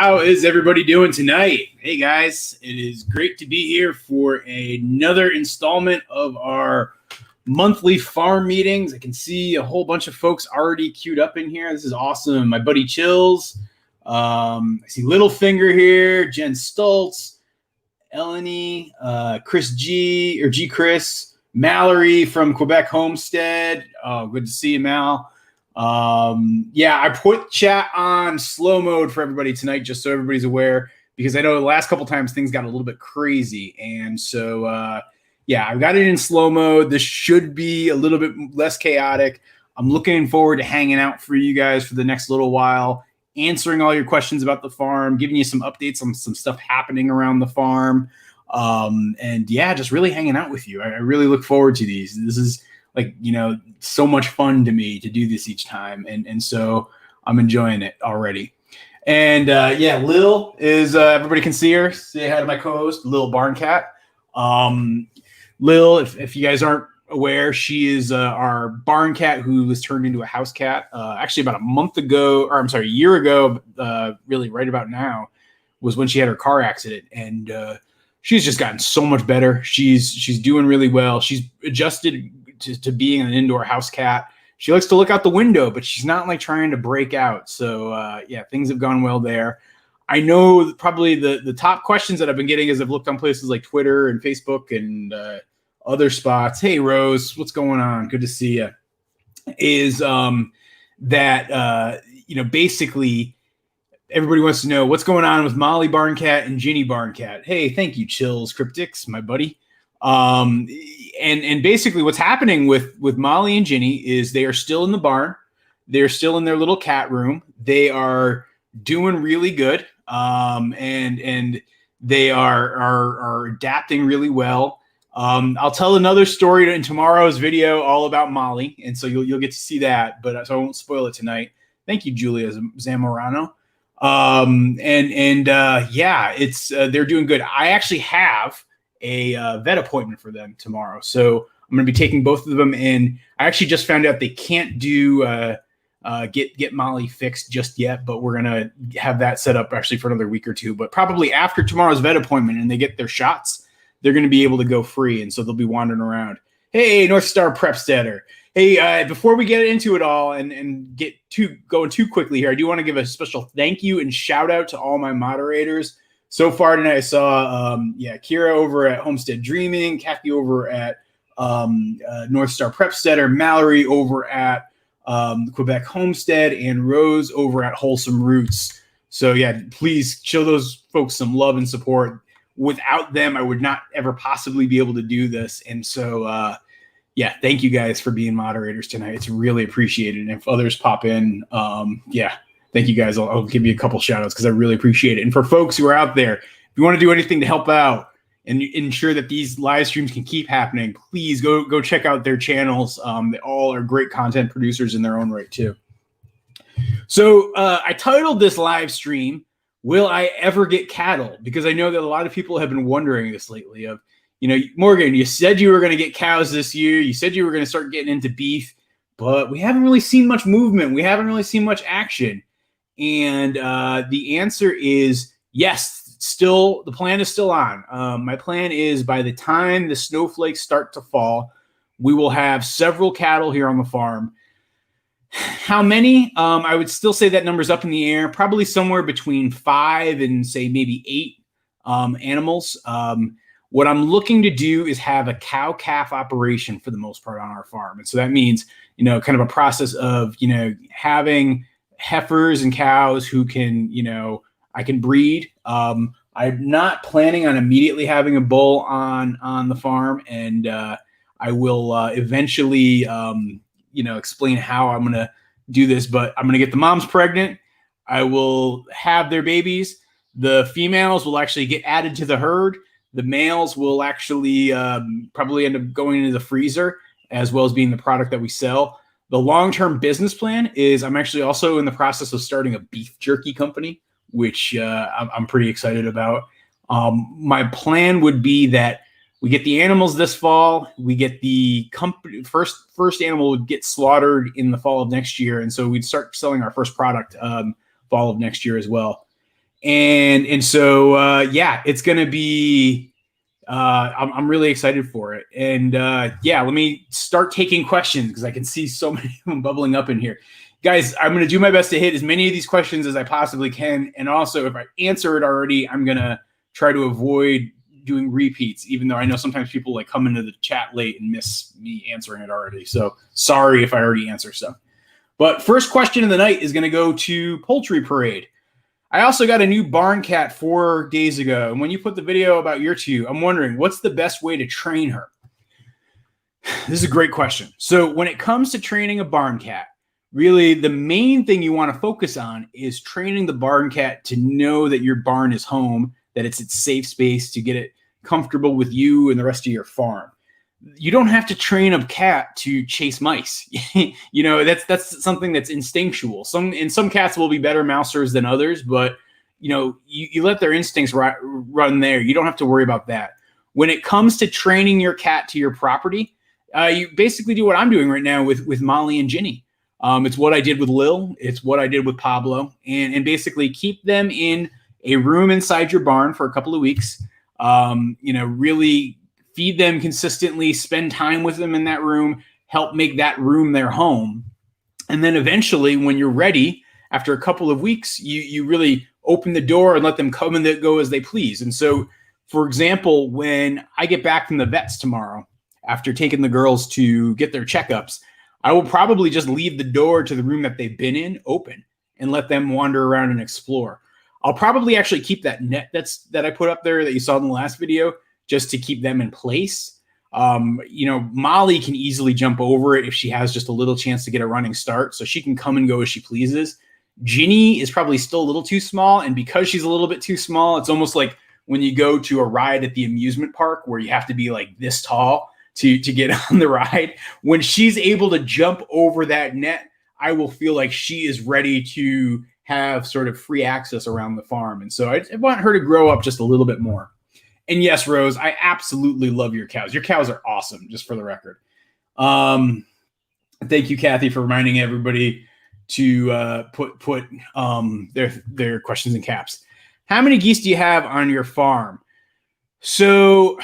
How is everybody doing tonight? Hey guys, it is great to be here for another installment of our monthly farm meetings. I can see a whole bunch of folks already queued up in here. This is awesome. My buddy Chills. I see Littlefinger here, Jen Stoltz, Eleni, Chris G, or G Chris, Mallory from Quebec Homestead. Oh, good to see you, Mal. Yeah, I put chat on slow mode for everybody tonight, just so everybody's aware, because I know the last couple times things got a little bit crazy. And so, yeah, I've got it in slow mode. This should be a little bit less chaotic. I'm looking forward to hanging out for you guys for the next little while, answering all your questions about the farm, giving you some updates on some stuff happening around the farm. And yeah, just really hanging out with you. I really look forward to these. This is so much fun to me to do this each time. And so I'm enjoying it already. And yeah, Lil is, everybody can see her. Say hi to my co-host, Lil Barn Cat. Lil, if you guys aren't aware, she is our barn cat who was turned into a house cat. Actually about a year ago, really right about now, was when she had her car accident. And she's just gotten so much better. She's doing really well. She's adjusted to being an indoor house cat. She likes to look out the window, but she's not like trying to break out. So yeah, things have gone well there. I know probably the top questions that I've been getting as I've looked on places like Twitter and Facebook and other spots. Hey Rose, what's going on? Good to see you. Is that basically everybody wants to know what's going on with Molly Barncat and Ginny Barncat. Hey, thank you, Chills Cryptics, my buddy. And basically what's happening with Molly and Ginny is they are still in the barn. They're still in their little cat room. They are doing really good. And they are adapting really well. I'll tell another story in tomorrow's video all about Molly. And so you'll get to see that, but so I won't spoil it tonight. Thank you, Julia Zamorano. Yeah, it's, they're doing good. I actually have a vet appointment for them tomorrow. So I'm going to be taking both of them in. I actually just found out they can't do get Molly fixed just yet, but we're going to have that set up actually for another week or two. But probably after tomorrow's vet appointment and they get their shots, they're going to be able to go free. And so they'll be wandering around. Hey, North Star Prepsteader. Hey, before we get into it all and get going too quickly here, I do want to give a special thank you and shout out to all my moderators. So far tonight, I saw, Kira over at Homestead Dreaming, Kathy over at North Star Prepsteader, Mallory over at Quebec Homestead, and Rose over at Wholesome Roots. So yeah, please show those folks some love and support. Without them, I would not ever possibly be able to do this. And so, yeah, thank you guys for being moderators tonight. It's really appreciated. And if others pop in, thank you guys. I'll give you a couple shout outs because I really appreciate it. And for folks who are out there, if you want to do anything to help out and ensure that these live streams can keep happening, please go check out their channels. They all are great content producers in their own right too. So I titled this live stream, "Will I Ever Get Cattle?" Because I know that a lot of people have been wondering this lately of, Morgan, you said you were going to get cows this year. You said you were going to start getting into beef, but we haven't really seen much movement. We haven't really seen much action. And the answer is yes, still, the plan is still on. My plan is by the time the snowflakes start to fall, we will have several cattle here on the farm. How many? I would still say that number's up in the air, probably somewhere between 5 and say maybe 8 animals. What I'm looking to do is have a cow-calf operation for the most part on our farm. And so that means, kind of a process of, having heifers and cows who can, I can breed. I'm not planning on immediately having a bull on the farm. And I will eventually, explain how I'm going to do this. But I'm going to get the moms pregnant. I will have their babies. The females will actually get added to the herd. The males will actually probably end up going into the freezer, as well as being the product that we sell. The long-term business plan is I'm actually also in the process of starting a beef jerky company, which I'm pretty excited about. My plan would be that we get the animals this fall. We get the company first animal would get slaughtered in the fall of next year, and so we'd start selling our first product fall of next year as well. And so yeah, it's going to be. I'm really excited for it. And yeah, let me start taking questions because I can see so many of them bubbling up in here. Guys, I'm going to do my best to hit as many of these questions as I possibly can. And also, if I answer it already, I'm going to try to avoid doing repeats, even though I know sometimes people like come into the chat late and miss me answering it already. So sorry if I already answer stuff. But first question of the night is going to go to Poultry Parade. I also got a new barn cat 4 days ago. And when you put the video about your two, I'm wondering what's the best way to train her? This is a great question. So when it comes to training a barn cat, really the main thing you want to focus on is training the barn cat to know that your barn is home, that it's its safe space, to get it comfortable with you and the rest of your farm. You don't have to train a cat to chase mice. You know, that's something that's instinctual. Some cats will be better mousers than others, but you know, you let their instincts run there. You don't have to worry about that. When it comes to training your cat to your property, you basically do what I'm doing right now with Molly and Ginny. It's what I did with Lil. It's what I did with Pablo, and basically keep them in a room inside your barn for a couple of weeks. You know, really feed them consistently, spend time with them in that room, help make that room their home. And then eventually when you're ready, after a couple of weeks, you really open the door and let them come and go as they please. And so, for example, when I get back from the vets tomorrow, after taking the girls to get their checkups, I will probably just leave the door to the room that they've been in open and let them wander around and explore. I'll probably actually keep that net that I put up there that you saw in the last video, just to keep them in place. You know, Molly can easily jump over it if she has just a little chance to get a running start, so she can come and go as she pleases. Ginny is probably still a little too small, and because she's a little bit too small, it's almost like when you go to a ride at the amusement park where you have to be like this tall to get on the ride. When she's able to jump over that net, I will feel like she is ready to have sort of free access around the farm. And so I want her to grow up just a little bit more. And yes, Rose, I absolutely love your cows. Your cows are awesome, just for the record. Thank you, Kathy, for reminding everybody to put their questions in caps. How many geese do you have on your farm? So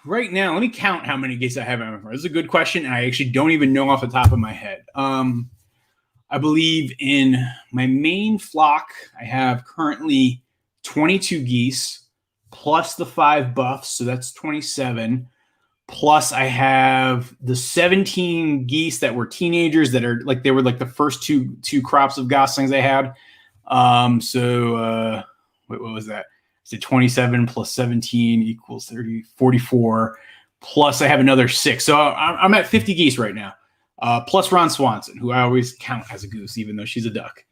right now, let me count how many geese I have on my farm. This is a good question, and I actually don't even know off the top of my head. I believe in my main flock, I have currently 22 geese, plus the 5 buffs, so that's 27. Plus I have the 17 geese that were teenagers that are like, they were like the first two crops of goslings I had. Wait, what was that? So 27 plus 17 equals 30, 44. Plus I have another 6. So I'm at 50 geese right now. Plus Ron Swanson, who I always count as a goose, even though she's a duck.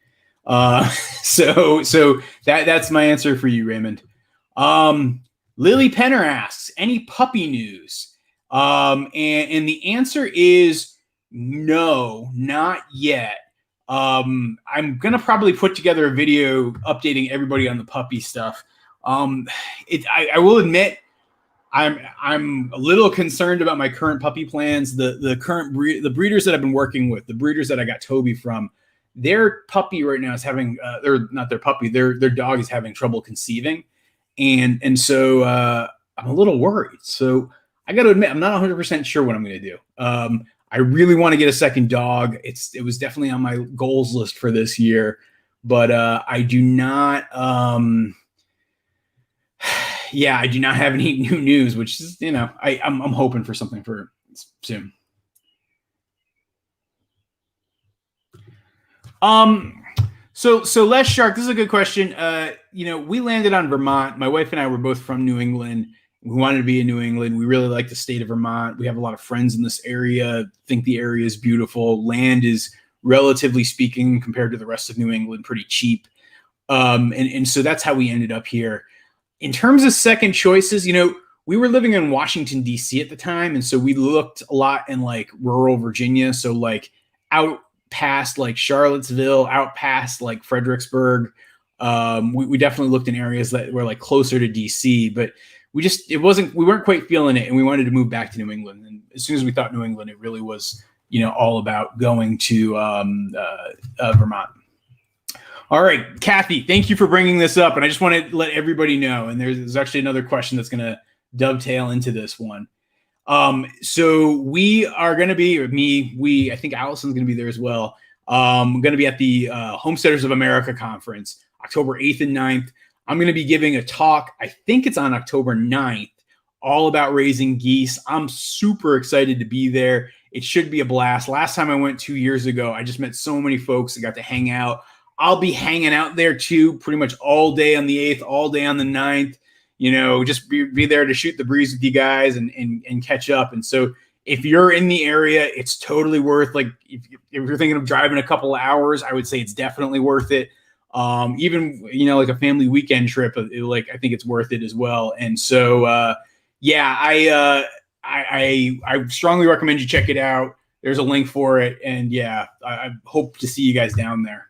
So that's my answer for you, Raymond. Lily Penner asks, any puppy news? And the answer is no, not yet. I'm going to probably put together a video updating everybody on the puppy stuff. I will admit, I'm a little concerned about my current puppy plans. The breeders that I've been working with, the breeders that I got Toby from, their puppy right now is having, their dog is having trouble conceiving. And so I'm a little worried. So I got to admit, I'm not 100% sure what I'm going to do. I really want to get a second dog. It was definitely on my goals list for this year, but I do not. I do not have any new news, which is, you know, I'm hoping for something for soon. So Les Shark, this is a good question. You know, we landed on Vermont. My wife and I were both from New England. We wanted to be in New England. We really like the state of Vermont. We have a lot of friends in this area. Think the area is beautiful. Land is, relatively speaking, compared to the rest of New England, pretty cheap. And so that's how we ended up here. In terms of second choices, you know, we were living in Washington, D.C. at the time. And so we looked a lot in like rural Virginia. So like out past like Charlottesville, out past like Fredericksburg. We definitely looked in areas that were like closer to DC, but we weren't quite feeling it. And we wanted to move back to New England. And as soon as we thought New England, it really was, you know, all about going to Vermont. All right, Kathy, thank you for bringing this up. And I just want to let everybody know, and there's actually another question that's going to dovetail into this one. So we are going to be, I think Allison's going to be there as well. Going to be at the Homesteaders of America conference, October 8th and 9th. I'm going to be giving a talk, I think it's on October 9th, all about raising geese. I'm super excited to be there. It should be a blast. Last time I went 2 years ago, I just met so many folks that got to hang out. I'll be hanging out there too, pretty much all day on the 8th, all day on the 9th. You know, just be there to shoot the breeze with you guys and catch up. And so if you're in the area, it's totally worth, like, if you're thinking of driving a couple of hours, I would say it's definitely worth it. Even, you know, like a family weekend trip, I think it's worth it as well. And so, I strongly recommend you check it out. There's a link for it. And yeah, I hope to see you guys down there.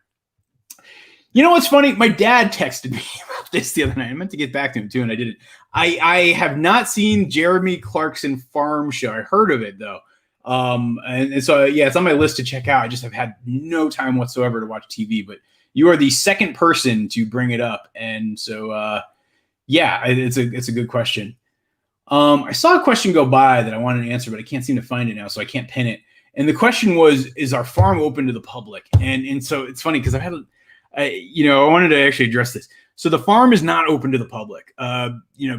You know what's funny? My dad texted me about this the other night. I meant to get back to him too, and I didn't. I have not seen Jeremy Clarkson Farm Show. I heard of it though. And so, yeah, it's on my list to check out. I just have had no time whatsoever to watch TV, but you are the second person to bring it up. And so, it's a good question. I saw a question go by that I wanted to answer, but I can't seem to find it now, so I can't pin it. And the question was, is our farm open to the public? And so it's funny because I've had, I wanted to actually address this. So the farm is not open to the public,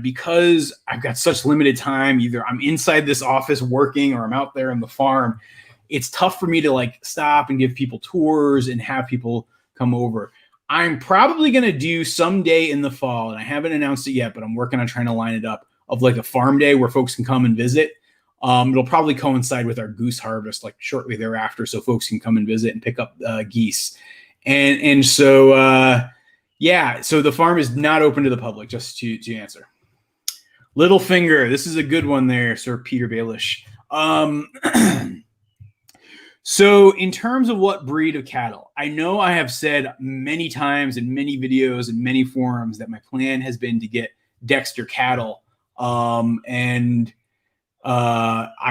because I've got such limited time. Either I'm inside this office working or I'm out there on the farm. It's tough for me to like stop and give people tours and have people come over. I'm probably going to do someday in the fall, and I haven't announced it yet, but I'm working on trying to line it up, of like a farm day where folks can come and visit. It'll probably coincide with our goose harvest, like shortly thereafter, so folks can come and visit and pick up geese. And so, so the farm is not open to the public, just to answer. Littlefinger, this is a good one there, Sir Peter Baelish. So in terms of what breed of cattle, I know I have said many times in many videos and many forums that my plan has been to get Dexter cattle. I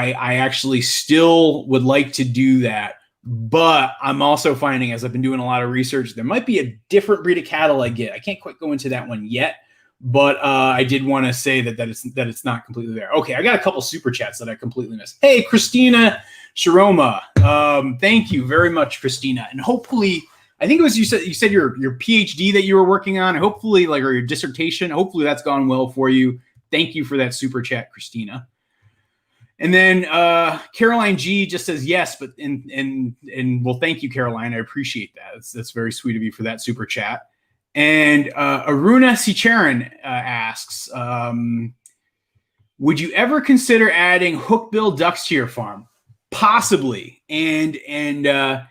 actually still would like to do that. But I'm also finding, as I've been doing a lot of research, there might be a different breed of cattle I get. I can't quite go into that one yet, but I did want to say that it's not completely there. Okay, I got a couple super chats that I completely missed. Hey, Christina Sharoma, thank you very much, Christina. And hopefully, I think it was you said your PhD that you were working on. Hopefully, or your dissertation. Hopefully, that's gone well for you. Thank you for that super chat, Christina. And then Caroline G just says yes, but and well, thank you, Caroline. I appreciate that. That's very sweet of you for that super chat. And Aruna Sicharan asks, would you ever consider adding hookbill ducks to your farm? Possibly. And I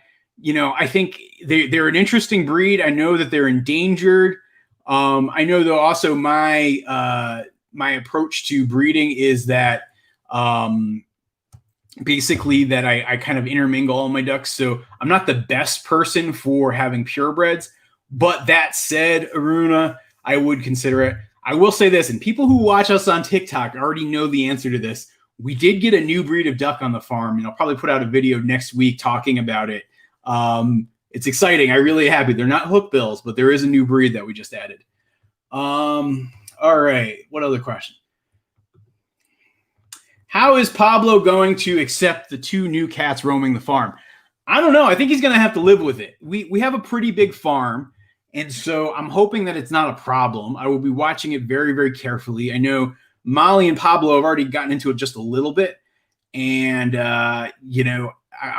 think they're an interesting breed. I know that they're endangered. I know though also my approach to breeding is that basically that I kind of intermingle all my ducks. So I'm not the best person for having purebreds, but that said, Aruna, I would consider it. I will say this, and people who watch us on TikTok already know the answer to this. We did get a new breed of duck on the farm, and I'll probably put out a video next week talking about it. It's exciting. I'm really happy. They're not hookbills, but there is a new breed that we just added. All right. What other question? How is Pablo going to accept the 2 new cats roaming the farm? I don't know. I think he's going to have to live with it. We have a pretty big farm, and so I'm hoping that it's not a problem. I will be watching it very, very carefully. I know Molly and Pablo have already gotten into it just a little bit, and, I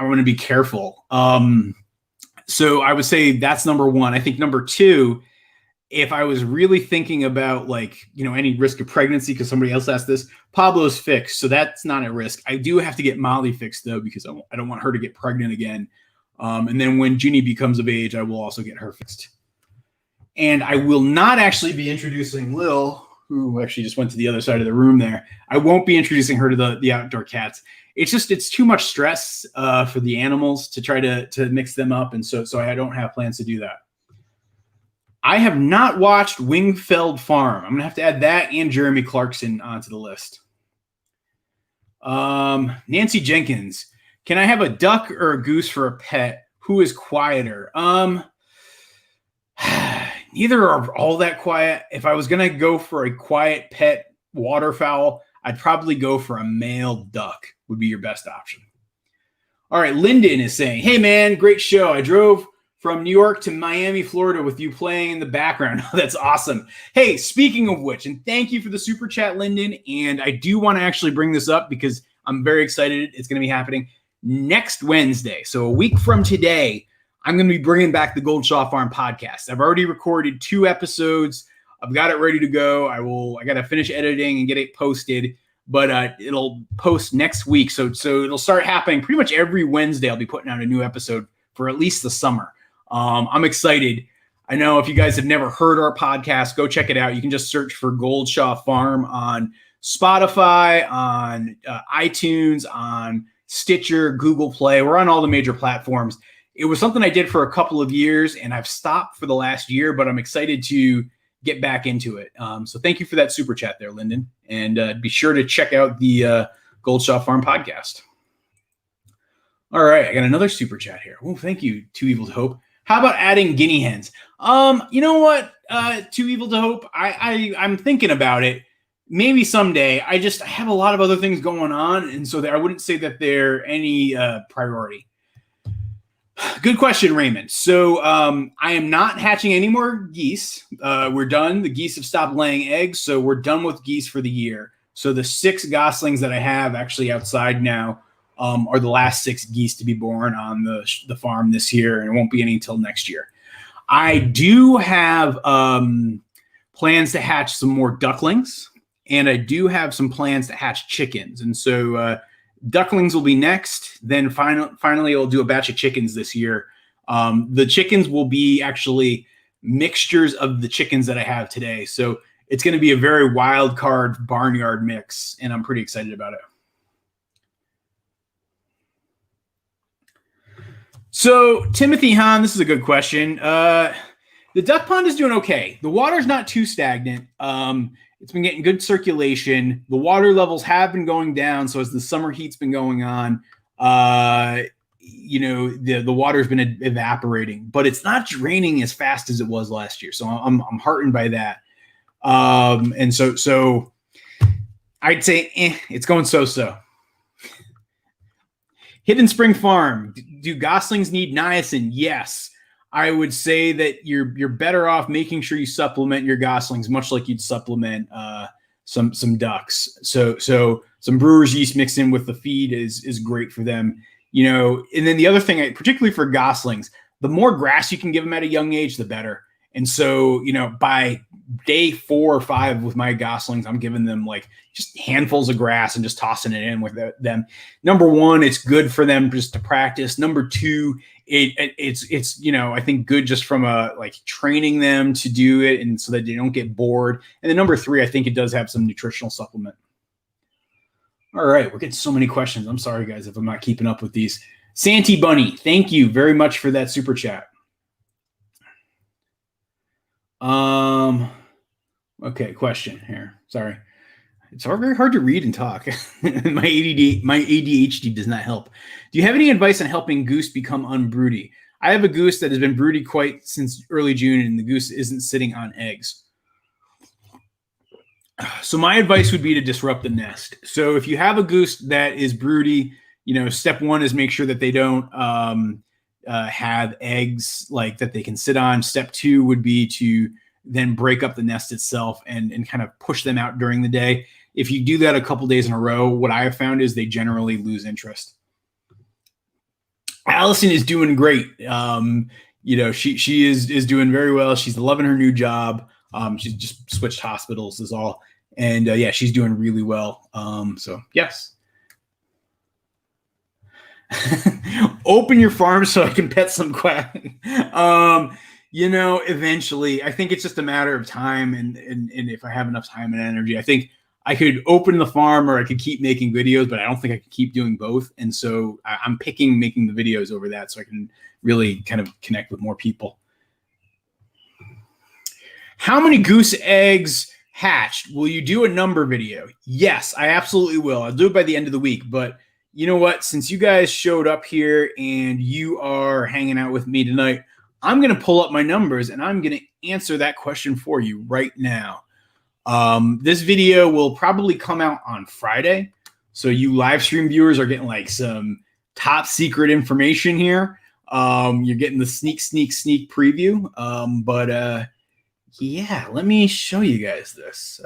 want to be careful. So I would say that's number one. I think number 2, if I was really thinking about any risk of pregnancy, because somebody else asked this, Pablo's fixed, so that's not at risk. I do have to get Molly fixed though, because I don't want her to get pregnant again. And then when Ginny becomes of age, I will also get her fixed. And I will not actually be introducing Lil, who actually just went to the other side of the room there. I won't be introducing her to the outdoor cats. It's too much stress for the animals to try to mix them up, and so I don't have plans to do that. I have not watched Wingfeld Farm. I'm going to have to add that and Jeremy Clarkson onto the list. Nancy Jenkins. Can I have a duck or a goose for a pet? Who is quieter? neither are all that quiet. If I was going to go for a quiet pet waterfowl, I'd probably go for a male duck would be your best option. All right, Lyndon is saying, hey, man, great show. I drove from New York to Miami, Florida with you playing in the background. That's awesome. Hey, speaking of which, and thank you for the super chat, Lyndon. And I do want to actually bring this up because I'm very excited. It's going to be happening next Wednesday. So a week from today, I'm going to be bringing back the Goldshaw Farm podcast. I've already recorded 2 episodes. I've got it ready to go. I got to finish editing and get it posted. But it'll post next week. So it'll start happening pretty much every Wednesday. I'll be putting out a new episode for at least the summer. I'm excited. I know if you guys have never heard our podcast, go check it out. You can just search for Goldshaw Farm on Spotify, on iTunes, on Stitcher, Google Play. We're on all the major platforms. It was something I did for a couple of years, and I've stopped for the last year, but I'm excited to get back into it. So thank you for that super chat there, Lyndon. And be sure to check out the Goldshaw Farm podcast. All right, I got another super chat here. Oh, thank you, Too Evil to Hope. How about adding guinea hens? You know what, Too Evil to Hope? I'm thinking about it. Maybe someday. I have a lot of other things going on, and so I wouldn't say that they're any priority. Good question, Raymond. So I am not hatching any more geese. We're done. The geese have stopped laying eggs, so we're done with geese for the year. So the 6 goslings that I have actually outside now are the last 6 geese to be born on the farm this year, and it won't be any until next year. I do have plans to hatch some more ducklings, and I do have some plans to hatch chickens. And so ducklings will be next. Then finally, I'll do a batch of chickens this year. The chickens will be actually mixtures of the chickens that I have today. So it's going to be a very wild card barnyard mix, and I'm pretty excited about it. So Timothy Hahn, this is a good question. The duck pond is doing okay. The water's not too stagnant. It's been getting good circulation. The water levels have been going down. So as the summer heat's been going on, the water's been evaporating, but it's not draining as fast as it was last year. So I'm heartened by that. And so I'd say it's going so-so. Hidden Spring Farm. Do goslings need niacin? Yes. I would say that you're better off making sure you supplement your goslings, much like you'd supplement some ducks. So some brewer's yeast mixed in with the feed is great for them. And then the other thing, particularly for goslings, the more grass you can give them at a young age, the better. And so, by day 4 or 5 with my goslings, I'm giving them like just handfuls of grass and just tossing it in with them. Number 1, it's good for them just to practice. Number 2, it's I think good just from training them to do it and so that they don't get bored. And then number 3, I think it does have some nutritional supplement. All right, we're getting so many questions. I'm sorry, guys, if I'm not keeping up with these. Santy Bunny, thank you very much for that super chat. Okay, question here. Sorry. It's very hard to read and talk. My ADHD does not help. Do you have any advice on helping Goose become unbroody? I have a goose that has been broody quite since early June, and the goose isn't sitting on eggs. So my advice would be to disrupt the nest. So if you have a goose that is broody, step 1 is make sure that they don't have eggs that they can sit on. Step 2 would be to then break up the nest itself and kind of push them out during the day. If you do that a couple days in a row, what I have found is they generally lose interest. Allison is doing great. She is doing very well. She's loving her new job. She's just switched hospitals is all. And she's doing really well. So yes. Open your farm so I can pet some quack. Eventually, I think it's just a matter of time. And if I have enough time and energy, I think I could open the farm or I could keep making videos, but I don't think I could keep doing both. And so I'm picking making the videos over that so I can really kind of connect with more people. How many goose eggs hatched? Will you do a number video? Yes, I absolutely will. I'll do it by the end of the week. But you know what? Since you guys showed up here and you are hanging out with me tonight, I'm going to pull up my numbers and I'm going to answer that question for you right now. This video will probably come out on Friday. So you live stream viewers are getting like some top secret information here. You're getting the sneak preview. Yeah, let me show you guys this.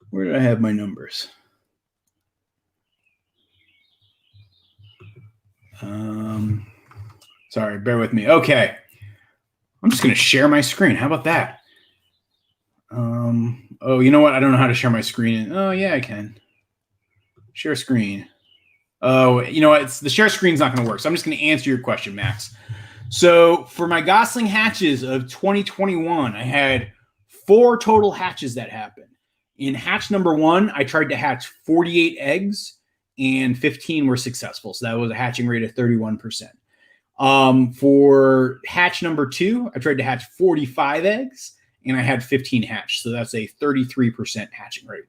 Where do I have my numbers? Sorry, bear with me. Okay. I'm just going to share my screen. How about that? Oh, you know what? I don't know how to share my screen. Oh, yeah, I can. Share screen. Oh, you know what? The share screen's not going to work. So I'm just going to answer your question, Max. So for my gosling hatches of 2021, I had 4 total hatches that happened. In hatch number 1, I tried to hatch 48 eggs and 15 were successful. So that was a hatching rate of 31%. For hatch number 2, I tried to hatch 45 eggs and I had 15 hatched. So that's a 33% hatching rate.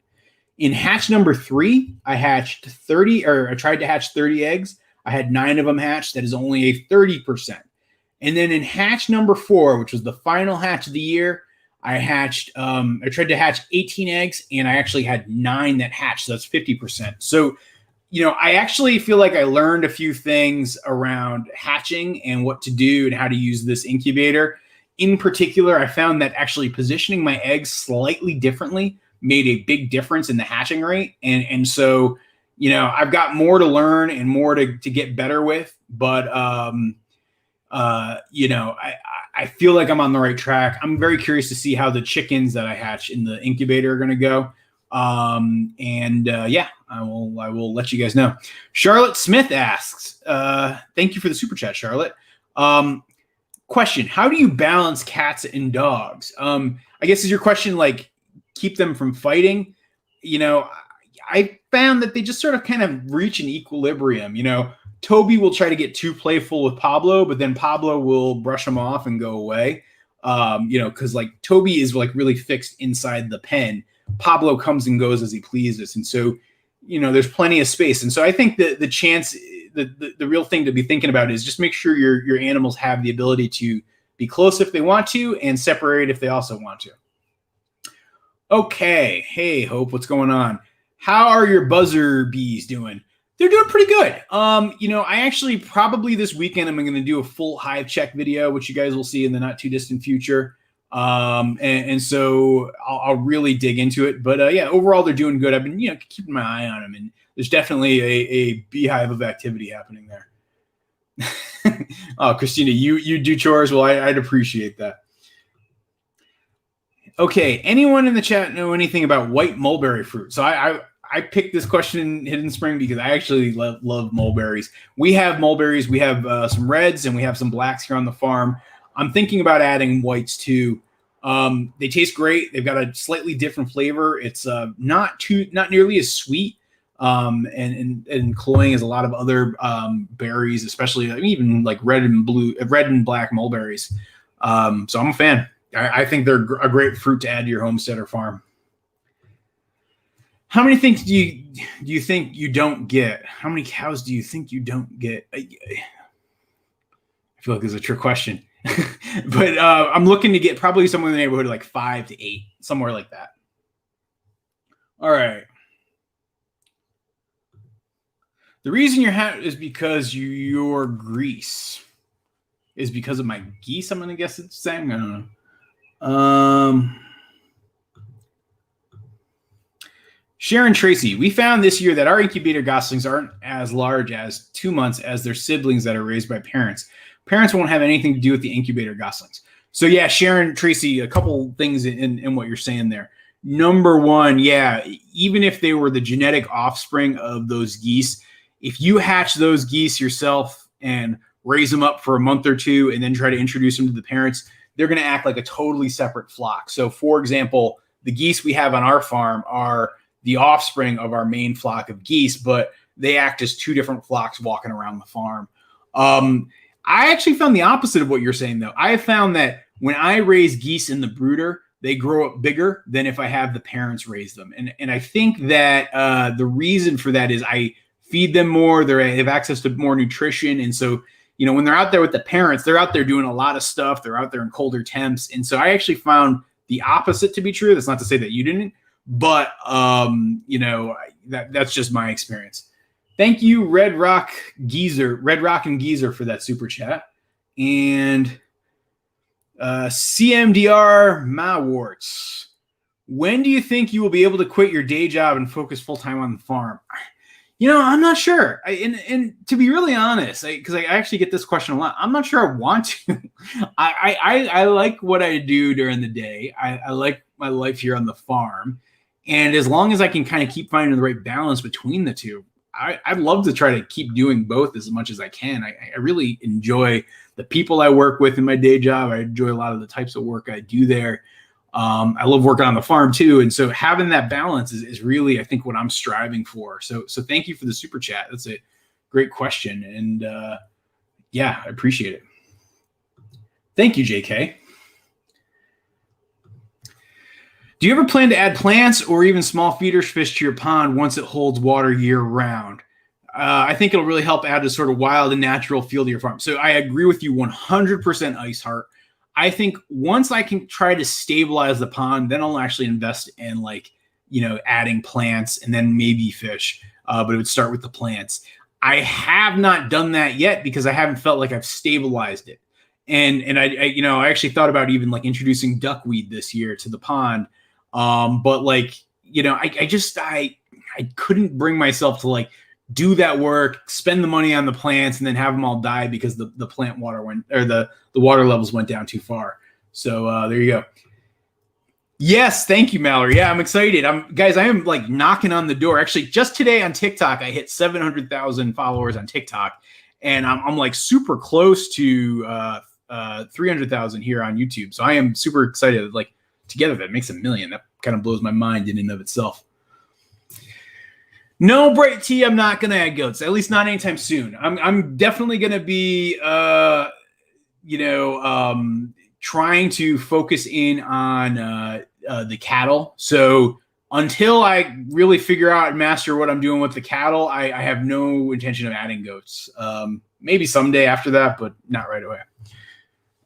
In hatch number 3, I tried to hatch 30 eggs. I had 9 of them hatched. That is only a 30%. And then in hatch number 4, which was the final hatch of the year, I tried to hatch 18 eggs and I actually had 9 that hatched. So that's 50%. So, I actually feel like I learned a few things around hatching and what to do and how to use this incubator. In particular, I found that actually positioning my eggs slightly differently made a big difference in the hatching rate. And so, I've got more to learn and more to get better with, but, I feel like I'm on the right track. I'm very curious to see how the chickens that I hatch in the incubator are going to go. Yeah, I will let you guys know. Charlotte Smith asks, thank you for the super chat, Charlotte. Question, how do you balance cats and dogs? I guess is your question like keep them from fighting? I found that they just sort of kind of reach an equilibrium. Toby will try to get too playful with Pablo, but then Pablo will brush him off and go away. Because like Toby is like really fixed inside the pen. Pablo comes and goes as he pleases. And so, there's plenty of space. And so I think that the real thing to be thinking about is just make sure your animals have the ability to be close if they want to and separate if they also want to. Okay. Hey, Hope, what's going on? How are your buzzer bees doing? They're doing pretty good. I actually probably this weekend I'm going to do a full hive check video, which you guys will see in the not too distant future. And so I'll really dig into it. But yeah, overall they're doing good. I've been keeping my eye on them, and there's definitely a beehive of activity happening there. Oh, Christina, you do chores. Well, I'd appreciate that. Okay, anyone in the chat know anything about white mulberry fruit? So I picked this question in Hidden Spring because I actually love mulberries. We have mulberries. We have some reds and we have some blacks here on the farm. I'm thinking about adding whites too. They taste great. They've got a slightly different flavor. It's not nearly as sweet and cloying as a lot of other berries, especially even like red and black mulberries. So I'm a fan. I think they're a great fruit to add to your homestead or farm. How many things do you think you don't get? How many cows do you think you don't get? I feel like this is a trick question. But I'm looking to get probably somewhere in the neighborhood of like 5 to 8, somewhere like that. All right. The reason your hat is because your grease is because of my geese. I'm going to guess it's saying. I don't know. Sharon Tracy, we found this year that our incubator goslings aren't as large as 2 months as their siblings that are raised by parents. Parents won't have anything to do with the incubator goslings. So yeah, Sharon Tracy, a couple things in what you're saying there. Number one, yeah, even if they were the genetic offspring of those geese, if you hatch those geese yourself and raise them up for a month or two and then try to introduce them to the parents, they're going to act like a totally separate flock. So for example, the geese we have on our farm are the offspring of our main flock of geese, but they act as 2 different flocks walking around the farm. I actually found the opposite of what you're saying, though. I have found that when I raise geese in the brooder, they grow up bigger than if I have the parents raise them. And I think that the reason for that is I feed them more. They have access to more nutrition. And so you know, when they're out there with the parents, they're out there doing a lot of stuff. They're out there in colder temps. And so I actually found the opposite to be true. That's not to say that you didn't, but, you know, that's just my experience. Thank you, Red Rock and Geezer, for that super chat. And CMDR Mawarts. When do you think you will be able to quit your day job and focus full-time on the farm? You know, I'm not sure. And to be really honest, because I actually get this question a lot, I'm not sure I want to. I like what I do during the day. I like my life here on the farm. And as long as I can kind of keep finding the right balance between the two, I'd love to try to keep doing both as much as I can. I really enjoy the people I work with in my day job. I enjoy a lot of the types of work I do there. I love working on the farm too. And so having that balance is really, I think, what I'm striving for. So thank you for the super chat. That's a great question. And yeah, I appreciate it. Thank you, JK. Do you ever plan to add plants or even small feeder fish to your pond once it holds water year round? I think it'll really help add a sort of wild and natural feel to your farm. So I agree with you 100%, Iceheart. I think once I can try to stabilize the pond, then I'll actually invest in, like, you know, adding plants and then maybe fish. But it would start with the plants. I have not done that yet because I haven't felt like I've stabilized it. And I you know, I actually thought about even like introducing duckweed this year to the pond. But like, you know, I couldn't bring myself to like do that work, spend the money on the plants, and then have them all die because the plant water went, or the water levels went down too far. So there you go. Yes, thank you, Mallory. Yeah, I'm excited. Guys, I am like knocking on the door. Actually, just today on TikTok, I hit 700,000 followers on TikTok, and I'm like super close to 300,000 here on YouTube. So I am super excited. Like together, that makes 1 million. That kind of blows my mind in and of itself. No, Bright T, I'm not going to add goats, at least not anytime soon. I'm definitely going to be, trying to focus in on the cattle. So until I really figure out and master what I'm doing with the cattle, I have no intention of adding goats. Maybe someday after that, but not right away.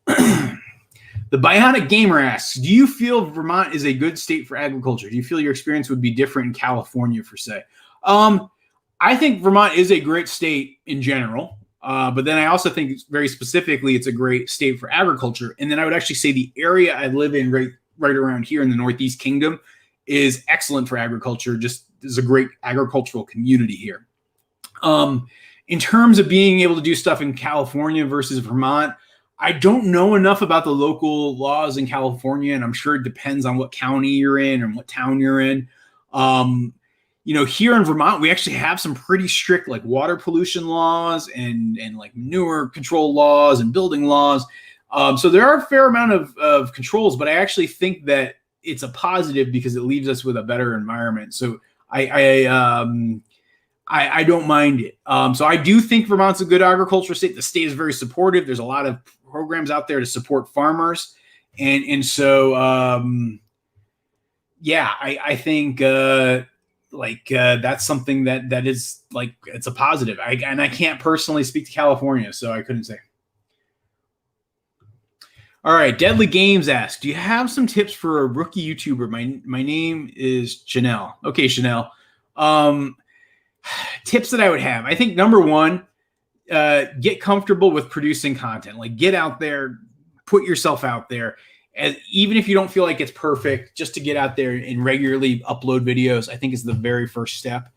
The Bionic Gamer asks, do you feel Vermont is a good state for agriculture? Do you feel your experience would be different in California, for say? I think Vermont is a great state in general, but then I also think very specifically it's a great state for agriculture. And then I would actually say the area I live in right around here in the Northeast Kingdom is excellent for agriculture. Just is a great agricultural community here. In terms of being able to do stuff in California versus Vermont, I don't know enough about the local laws in California, and I'm sure it depends on what county you're in and what town you're in. You know, here in Vermont, we actually have some pretty strict like water pollution laws and like manure control laws and building laws. So there are a fair amount of controls, but I actually think that it's a positive because it leaves us with a better environment. So I don't mind it. So I do think Vermont's a good agriculture state. The state is very supportive. There's a lot of programs out there to support farmers. And so, yeah, I think that's something that is like, it's a positive. And I can't personally speak to California, so I couldn't say. All right, Deadly Games asks, do you have some tips for a rookie YouTuber? My name is Chanel. Okay, Chanel. Tips that I would have. I think number one, get comfortable with producing content. Like get out there, put yourself out there. And even if you don't feel like it's perfect, just to get out there and regularly upload videos, I think is the very first step.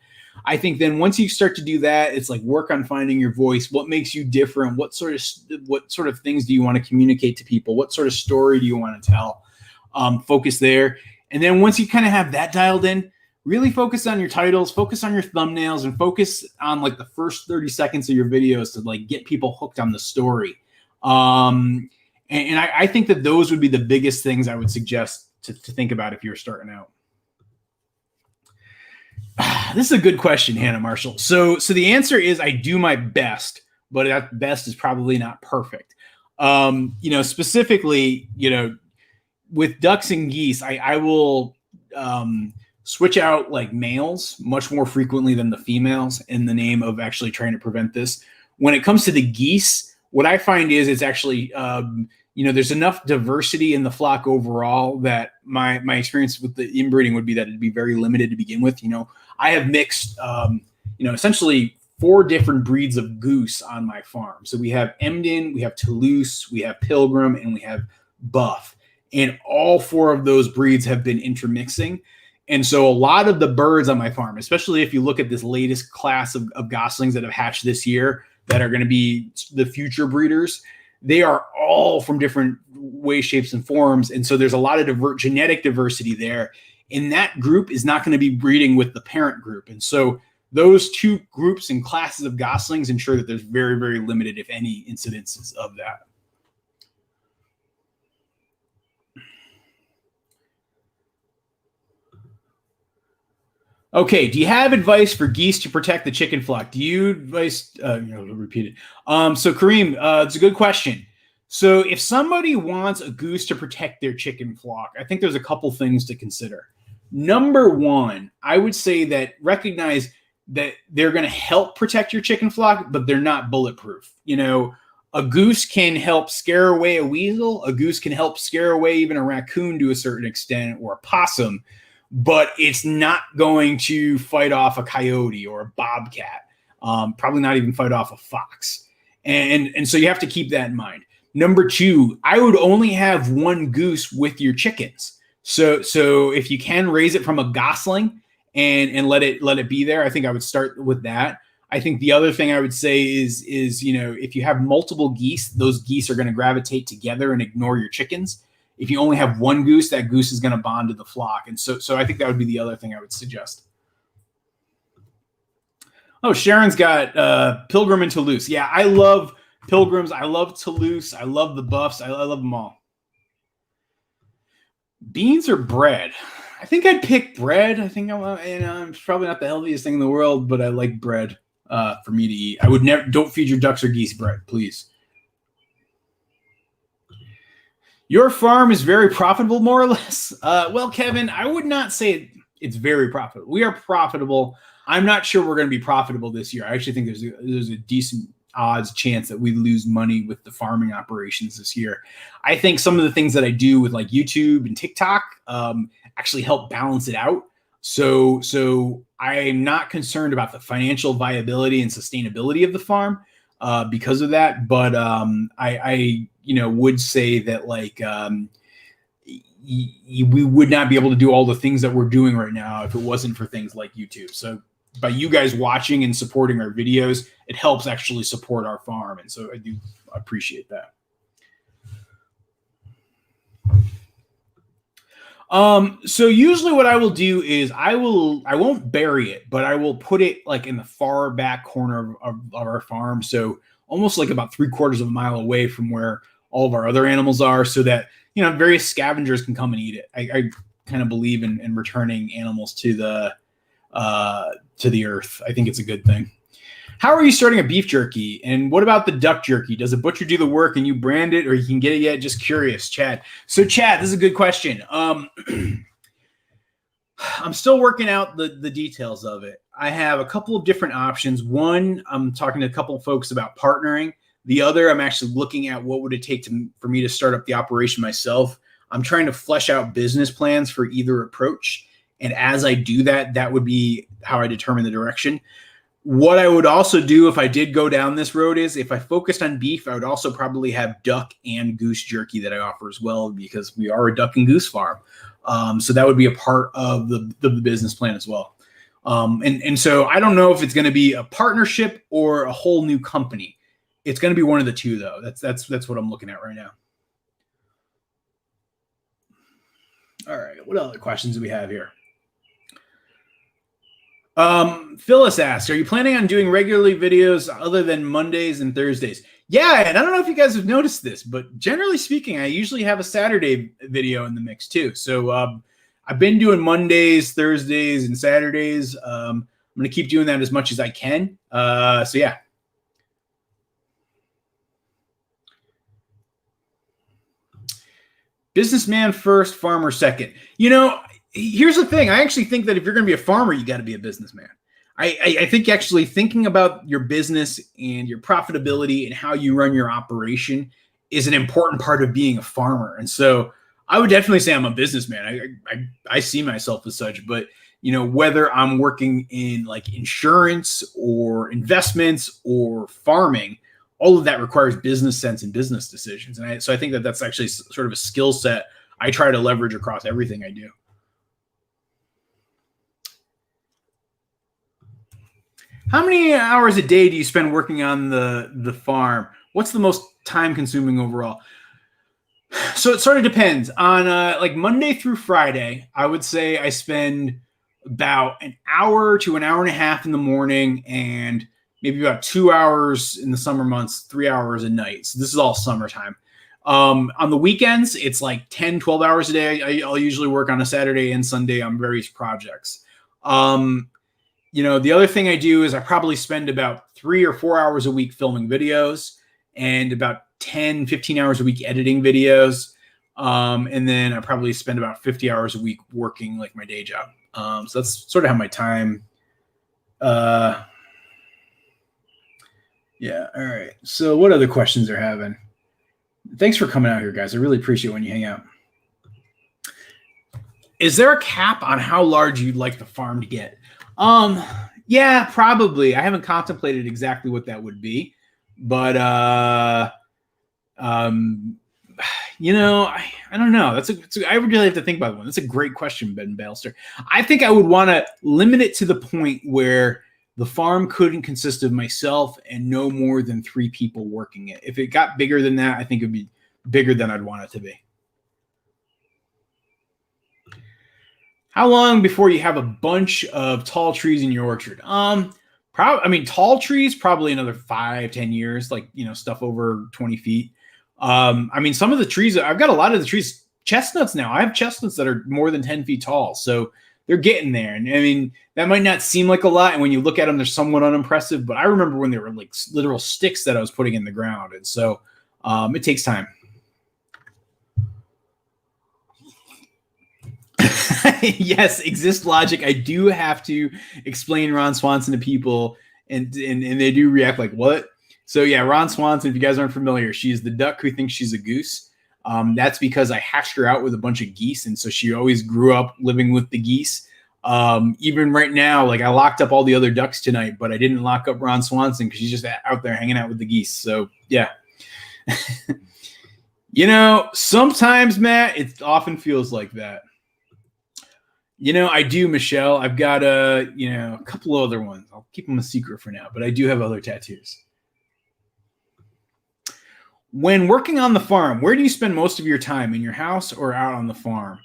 I think then once you start to do that, it's like work on finding your voice. What makes you different? What sort of things do you want to communicate to people? What sort of story do you want to tell? Focus there. And then once you kind of have that dialed in, really focus on your titles, focus on your thumbnails, and focus on like the first 30 seconds of your videos to like get people hooked on the story. And I think that those would be the biggest things I would suggest to think about if you're starting out. This is a good question, Hannah Marshall. So the answer is I do my best, but that best is probably not perfect. Specifically, with ducks and geese, I will switch out like males much more frequently than the females in the name of actually trying to prevent this. When it comes to the geese, what I find is it's actually, there's enough diversity in the flock overall that my experience with the inbreeding would be that it'd be very limited to begin with. I have mixed, essentially 4 different breeds of goose on my farm. So we have Emden, we have Toulouse, we have Pilgrim, and we have Buff. And all 4 of those breeds have been intermixing. And so a lot of the birds on my farm, especially if you look at this latest class of goslings that have hatched this year that are going to be the future breeders, they are all from different ways, shapes, and forms. And so there's a lot of genetic diversity there. And that group is not going to be breeding with the parent group. And so those 2 groups and classes of goslings ensure that there's very, very limited, if any, incidences of that. Okay, do you have advice for geese to protect the chicken flock? Do you advise, repeat it. So Kareem, it's a good question. So if somebody wants a goose to protect their chicken flock, I think there's a couple things to consider. Number one, I would say that recognize that they're going to help protect your chicken flock, but they're not bulletproof. A goose can help scare away a weasel. A goose can help scare away even a raccoon to a certain extent, or a possum. But it's not going to fight off a coyote or a bobcat, probably not even fight off a fox. And so you have to keep that in mind. Number 2, I would only have 1 goose with your chickens. So if you can raise it from a gosling and let it be there, I think I would start with that. I think the other thing I would say is if you have multiple geese, those geese are going to gravitate together and ignore your chickens. If you only have 1 goose, that goose is going to bond to the flock. And so I think that would be the other thing I would suggest. Oh, Sharon's got Pilgrim and Toulouse. Yeah, I love Pilgrims. I love Toulouse. I love the Buffs. I love them all. Beans or bread? I think I'd pick bread. I think it's probably not the healthiest thing in the world, but I like bread for me to eat. I would never, don't feed your ducks or geese bread, please. Your farm is very profitable, more or less. Well, Kevin, I would not say it's very profitable. We are profitable. I'm not sure we're going to be profitable this year. I actually think there's a decent odds chance that we lose money with the farming operations this year. I think some of the things that I do with like YouTube and TikTok actually help balance it out. So I'm not concerned about the financial viability and sustainability of the farm because of that. But I would say that we would not be able to do all the things that we're doing right now if it wasn't for things like YouTube. So by you guys watching and supporting our videos, it helps actually support our farm. And so I do appreciate that. So usually what I will do is I won't bury it, but I will put it like in the far back corner of our farm. So almost like about 3/4 of a mile away from where all of our other animals are, so that, various scavengers can come and eat it. I kind of believe in returning animals to the earth. I think it's a good thing. How are you starting a beef jerky? And what about the duck jerky? Does a butcher do the work and you brand it, or you can get it yet? Just curious, Chad. So Chad, this is a good question. I'm still working out the details of it. I have a couple of different options. One, I'm talking to a couple of folks about partnering. The other, I'm actually looking at what would it take for me to start up the operation myself. I'm trying to flesh out business plans for either approach. And as I do that, that would be how I determine the direction. What I would also do if I did go down this road is, if I focused on beef, I would also probably have duck and goose jerky that I offer as well, because we are a duck and goose farm. So that would be a part of the business plan as well. And so I don't know if it's going to be a partnership or a whole new company. It's going to be one of the two, though. That's what I'm looking at right now. All right. What other questions do we have here? Phyllis asks, are you planning on doing regularly videos other than Mondays and Thursdays? Yeah, and I don't know if you guys have noticed this, but generally speaking, I usually have a Saturday video in the mix too. So I've been doing Mondays, Thursdays, and Saturdays. I'm going to keep doing that as much as I can. So yeah. Businessman first, farmer second. Here's the thing. I actually think that if you're going to be a farmer, you got to be a businessman. I think actually thinking about your business and your profitability and how you run your operation is an important part of being a farmer. And so I would definitely say I'm a businessman. I see myself as such, but whether I'm working in like insurance or investments or farming, all of that requires business sense and business decisions. And so I think that that's actually sort of a skill set I try to leverage across everything I do. How many hours a day do you spend working on the farm? What's the most time consuming overall? So it sort of depends on like Monday through Friday. I would say I spend about an hour to an hour and a half in the morning and maybe about 2 hours in the summer months, 3 hours a night. So this is all summertime. On the weekends, it's like 10, 12 hours a day. I'll usually work on a Saturday and Sunday on various projects. The other thing I do is I probably spend about 3 or 4 hours a week filming videos and about 10, 15 hours a week editing videos. And then I probably spend about 50 hours a week working like my day job. So that's sort of how my time. Yeah. All right. So what other questions are having? Thanks for coming out here, guys. I really appreciate when you hang out. Is there a cap on how large you'd like the farm to get? Yeah, probably. I haven't contemplated exactly what that would be, but I don't know. I would really have to think about one. That's a great question, Ben Balester. I think I would want to limit it to the point where the farm couldn't consist of myself and no more than 3 people working it. If it got bigger than that, I think it'd be bigger than I'd want it to be. How long before you have a bunch of tall trees in your orchard? Tall trees, probably another 5-10 years, like, stuff over 20 feet. Some of the trees, I've got a lot of the trees, chestnuts now. I have chestnuts that are more than 10 feet tall. So they're getting there. And that might not seem like a lot. And when you look at them, they're somewhat unimpressive. But I remember when they were like literal sticks that I was putting in the ground. And so it takes time. Yes, exist logic. I do have to explain Ron Swanson to people, and they do react like, what? So yeah, Ron Swanson, if you guys aren't familiar, she's the duck who thinks she's a goose. That's because I hatched her out with a bunch of geese, and so she always grew up living with the geese. Even right now, like I locked up all the other ducks tonight, but I didn't lock up Ron Swanson because she's just out there hanging out with the geese. So yeah. Sometimes, Matt, it often feels like that. I do, Michelle. I've got a couple of other ones. I'll keep them a secret for now, but I do have other tattoos. When working on the farm, where do you spend most of your time, in your house or out on the farm?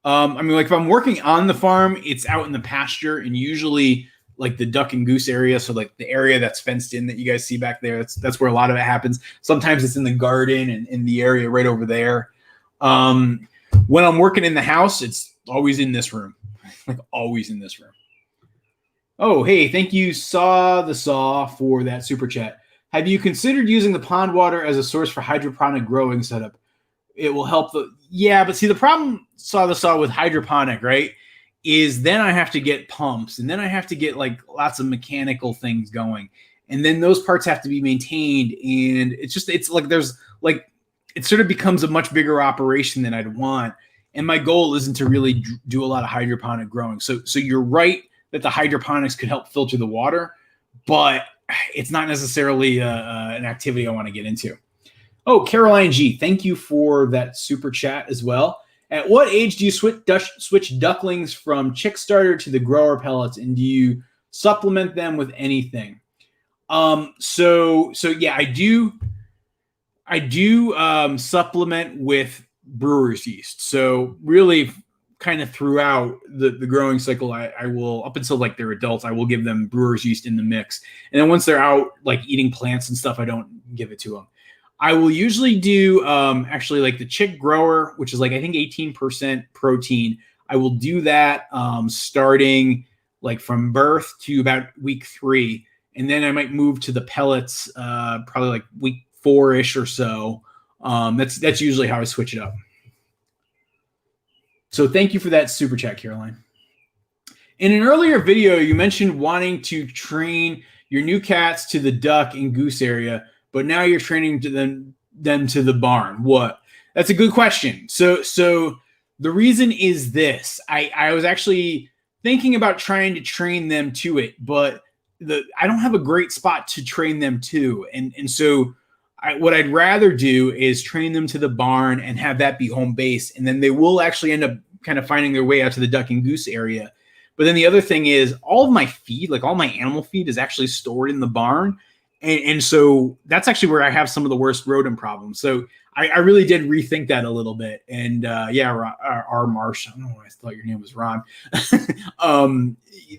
If I'm working on the farm, it's out in the pasture and usually like the duck and goose area. So like the area that's fenced in that you guys see back there, that's where a lot of it happens. Sometimes it's in the garden and in the area right over there. When I'm working in the house, it's always in this room. Like always in this room. Oh, hey, thank you, Saw for that super chat. Have you considered using the pond water as a source for hydroponic growing setup? It will help but see the problem, Saw with hydroponic, right, is then I have to get pumps and then I have to get like lots of mechanical things going. And then those parts have to be maintained. And it sort of becomes a much bigger operation than I'd want. And my goal isn't to really do a lot of hydroponic growing. So you're right that the hydroponics could help filter the water, but it's not necessarily an activity I want to get into. Oh, Caroline G, thank you for that super chat as well. At what age do you switch ducklings from Kickstarter to the grower pellets, and do you supplement them with anything? So yeah, I do supplement with brewer's yeast. So really kind of throughout the growing cycle, I will, up until like they're adults, I will give them brewer's yeast in the mix. And then once they're out like eating plants and stuff, I don't give it to them. I will usually do actually like the chick grower, which is like I think 18% protein. I will do that starting like from birth to about week 3. And then I might move to the pellets probably like week 4-ish or so. That's usually how I switch it up. So thank you for that super chat, Caroline. In an earlier video, you mentioned wanting to train your new cats to the duck and goose area, but now you're training to them to the barn. What? That's a good question. So the reason is this. I was actually thinking about trying to train them to it, but I don't have a great spot to train them to. And so what I'd rather do is train them to the barn and have that be home base. And then they will actually end up kind of finding their way out to the duck and goose area. But then the other thing is all of my feed, like all my animal feed, is actually stored in the barn. And so that's actually where I have some of the worst rodent problems. So I really did rethink that a little bit. And yeah, R. Marsh, I don't know why I thought your name was Ron.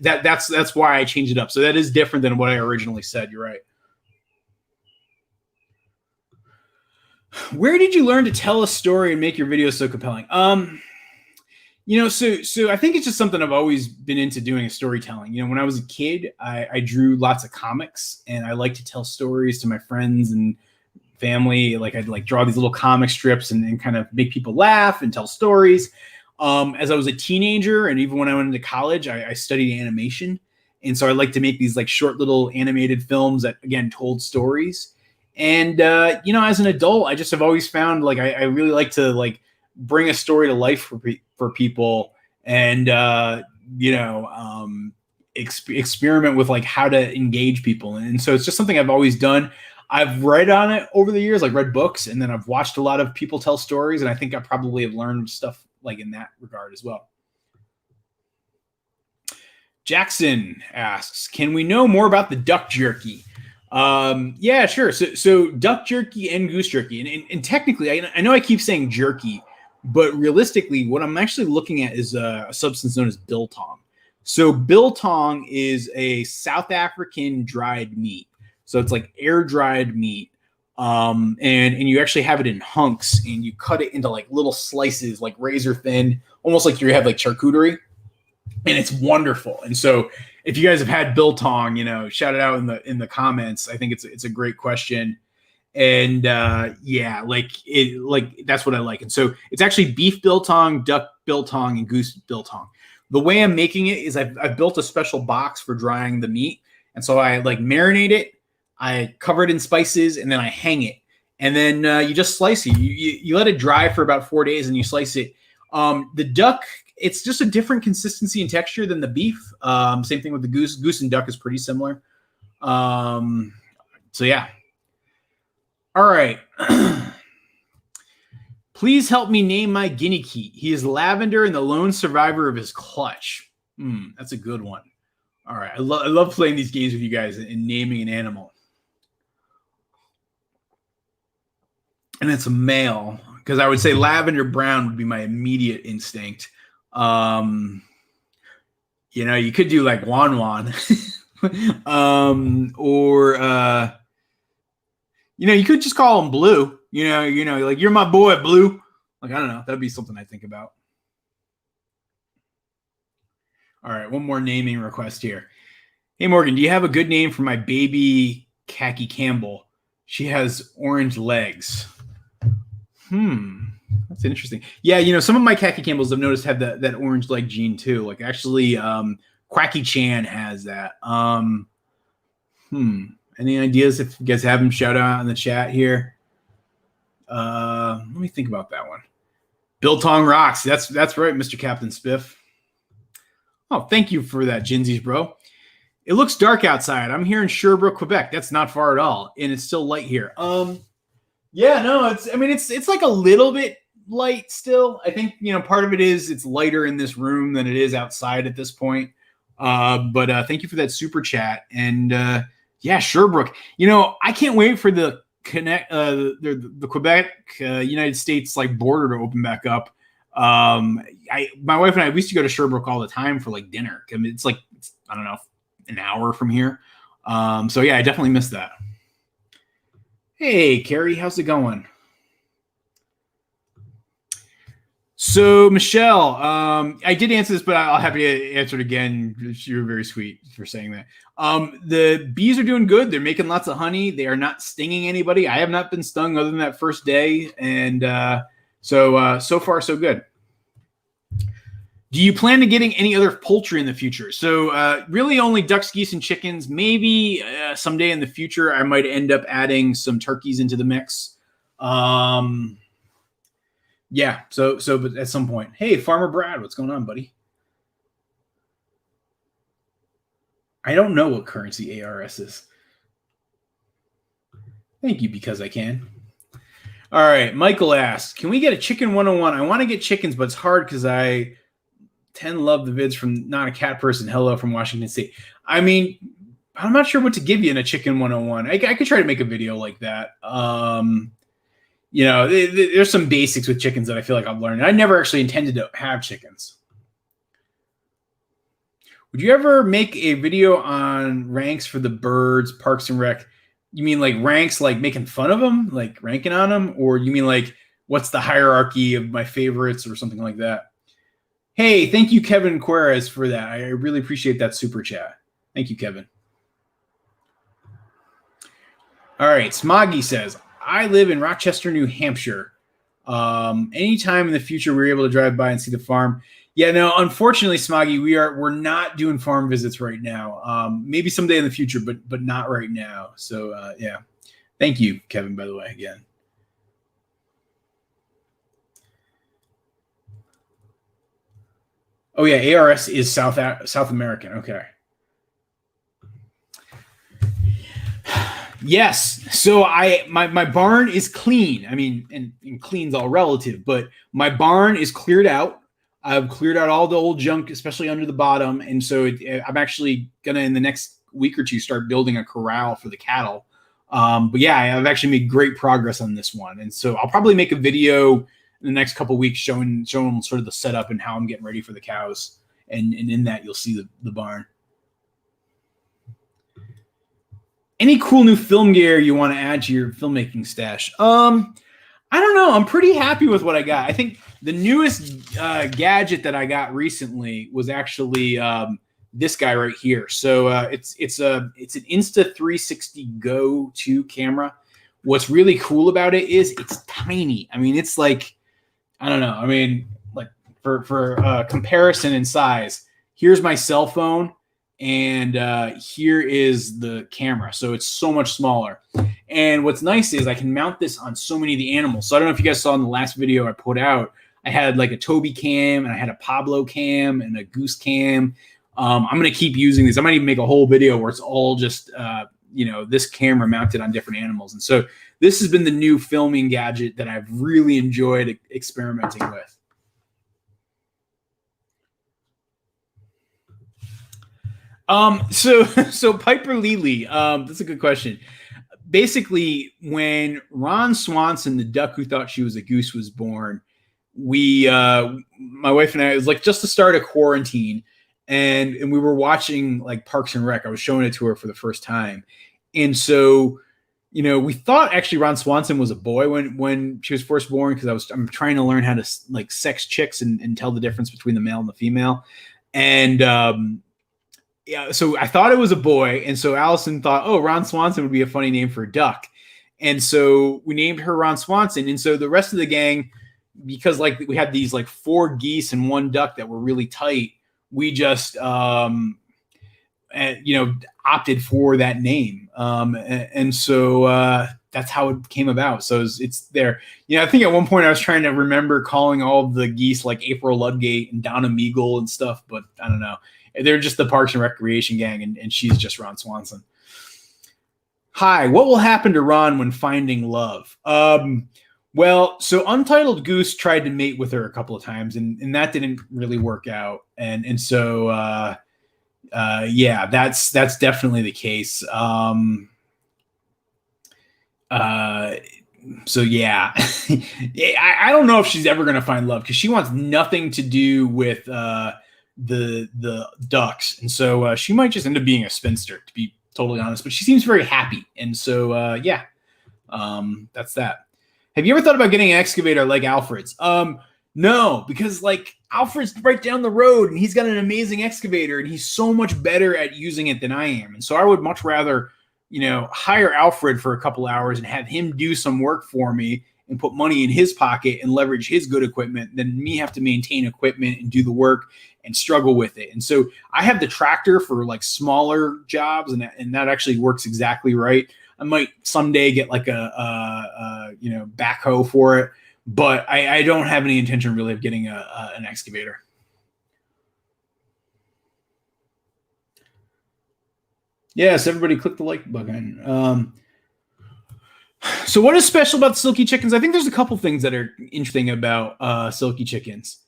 That's why I changed it up. So that is different than what I originally said. You're right. Where did you learn to tell a story and make your videos so compelling? You know, so I think it's just something I've always been into doing, is storytelling. You know, when I was a kid, I drew lots of comics, and I like to tell stories to my friends and family. Like I'd like draw these little comic strips and kind of make people laugh and tell stories. As I was a teenager, and even when I went into college, I studied animation. And so I like to make these like short little animated films that, again, told stories. And, you know, as an adult, I just have always found like I really like to like bring a story to life for people, and you know, experiment with like how to engage people. And so it's just something I've always done. I've read on it over the years, like read books, and then I've watched a lot of people tell stories, and I think I probably have learned stuff like in that regard as well. Jackson asks, can we know more about the duck jerky? Yeah, sure. So duck jerky and goose jerky, and technically, I know I keep saying jerky, but realistically, what I'm actually looking at is a substance known as biltong. So biltong is a South African dried meat. So it's like air dried meat. And you actually have it in hunks, and you cut it into like little slices, like razor thin, almost like you have like charcuterie, and it's wonderful. And so if you guys have had biltong, you know, shout it out in the comments. I think it's a great question. And yeah, like that's what I like. And so it's actually beef biltong, duck biltong, and goose biltong. The way I'm making it is I've built a special box for drying the meat. And so I like marinate it, I cover it in spices, and then I hang it. And then you just slice it. You let it dry for about 4 days, and you slice it. The duck, it's just a different consistency and texture than the beef. Same thing with the goose. Goose and duck is pretty similar. So yeah. All right. Please help me name my guinea key. He is Lavender and the lone survivor of his clutch. That's a good one. All right. I love playing these games with you guys and naming an animal. And it's a male, because I would say Lavender Brown would be my immediate instinct. You know, you could do like Wan Wan. Or you know, you could just call him Blue. You know, like, you're my boy, Blue. Like, I don't know. That'd be something I think about. All right, one more naming request here. Hey, Morgan, do you have a good name for my baby Khaki Campbell? She has orange legs. That's interesting. Yeah, you know, some of my Khaki Campbells I've noticed have that orange leg gene too. Like, actually, Quacky Chan has that. Any ideas if you guys have them? Shout out in the chat here. Let me think about that one. Biltong rocks. That's right, Mr. Captain Spiff. Oh, thank you for that, Ginsies, bro. It looks dark outside. I'm here in Sherbrooke, Quebec. That's not far at all, and it's still light here. Yeah, no, it's like a little bit light still. I think, you know, part of it is it's lighter in this room than it is outside at this point. But thank you for that super chat. And yeah, Sherbrooke. You know, I can't wait for the Quebec United States like border to open back up. My wife and I, we used to go to Sherbrooke all the time for like dinner. I mean, it's like, I don't know, an hour from here. So yeah, I definitely miss that. Hey, Carrie, how's it going? So, Michelle, I did answer this, but I'll have you answer it again. You're very sweet for saying that. The bees are doing good. They're making lots of honey. They are not stinging anybody. I have not been stung other than that first day. And so far, so good. Do you plan to getting any other poultry in the future? So really only ducks, geese, and chickens. Maybe someday in the future I might end up adding some turkeys into the mix. Yeah, but at some point. Hey, Farmer Brad, what's going on, buddy? I don't know what currency ARS is. Thank you, because I can. All right, Michael asks, can we get a chicken 101? I want to get chickens, but it's hard because I love the vids from Not a Cat Person. Hello from Washington State. I mean, I'm not sure what to give you in a chicken 101. I could try to make a video like that. You know, there's some basics with chickens that I feel like I've learned. I never actually intended to have chickens. Would you ever make a video on ranks for the birds, Parks and Rec? You mean like ranks, like making fun of them, like ranking on them? Or you mean like what's the hierarchy of my favorites or something like that? Hey, thank you, Kevin Quarez, for that. I really appreciate that super chat. Thank you, Kevin. All right, Smoggy says, I live in Rochester, New Hampshire. Anytime in the future we're able to drive by and see the farm. Yeah, no, unfortunately, Smoggy, we're not doing farm visits right now. Maybe someday in the future, but not right now. So yeah. Thank you, Kevin, by the way, again. Oh yeah, ARS is South American. Okay. Yes. So my barn is clean. I mean, and clean's all relative, but my barn is cleared out. I've cleared out all the old junk, especially under the bottom. And so I'm actually gonna in the next week or two start building a corral for the cattle. But yeah, I've actually made great progress on this one. And so I'll probably make a video in the next couple of weeks showing sort of the setup and how I'm getting ready for the cows. And in that you'll see the barn. Any cool new film gear you want to add to your filmmaking stash? I don't know. I'm pretty happy with what I got. I think the newest gadget that I got recently was actually this guy right here. So it's an Insta360 Go 2 camera. What's really cool about it is it's tiny. I mean, it's like, I don't know. I mean, like for comparison in size, here's my cell phone. And here is the camera. So it's so much smaller. And what's nice is I can mount this on so many of the animals. So I don't know if you guys saw in the last video I put out, I had like a Toby cam and I had a Pablo cam and a Goose cam. I'm going to keep using these. I might even make a whole video where it's all just, this camera mounted on different animals. And so this has been the new filming gadget that I've really enjoyed experimenting with. So Piper Lely, that's a good question. Basically, when Ron Swanson, the duck who thought she was a goose, was born, my wife and I, it was like just the start of quarantine, and we were watching like Parks and Rec. I was showing it to her for the first time, and so we thought actually Ron Swanson was a boy when she was first born because I'm trying to learn how to like sex chicks and tell the difference between the male and the female, and yeah, so I thought it was a boy, and so Allison thought, oh, Ron Swanson would be a funny name for a duck, and so we named her Ron Swanson. And so the rest of the gang, because like we had these like 4 geese and 1 duck that were really tight, we just opted for that name, and so that's how it came about. So it's there. I think at one point I was trying to remember calling all of the geese like April Ludgate and Donna Meagle and stuff, but I don't know. They're just the Parks and Recreation gang, and she's just Ron Swanson. Hi, what will happen to Ron when finding love? Well, so Untitled Goose tried to mate with her a couple of times, and that didn't really work out. And so, yeah, that's definitely the case. So yeah, I don't know if she's ever going to find love because she wants nothing to do with the ducks, and so she might just end up being a spinster, to be totally honest. But she seems very happy, and so yeah, that's that. Have you ever thought about getting an excavator like Alfred's? No, because like Alfred's right down the road, and he's got an amazing excavator, and he's so much better at using it than I am, and so I would much rather hire Alfred for a couple hours and have him do some work for me and put money in his pocket and leverage his good equipment than me have to maintain equipment and do the work and struggle with it. And so I have the tractor for like smaller jobs, and that actually works exactly right. I might someday get like a backhoe for it, but I don't have any intention really of getting an excavator. Yes, everybody click the like button. So what is special about Silky chickens? I think there's a couple things that are interesting about Silky chickens.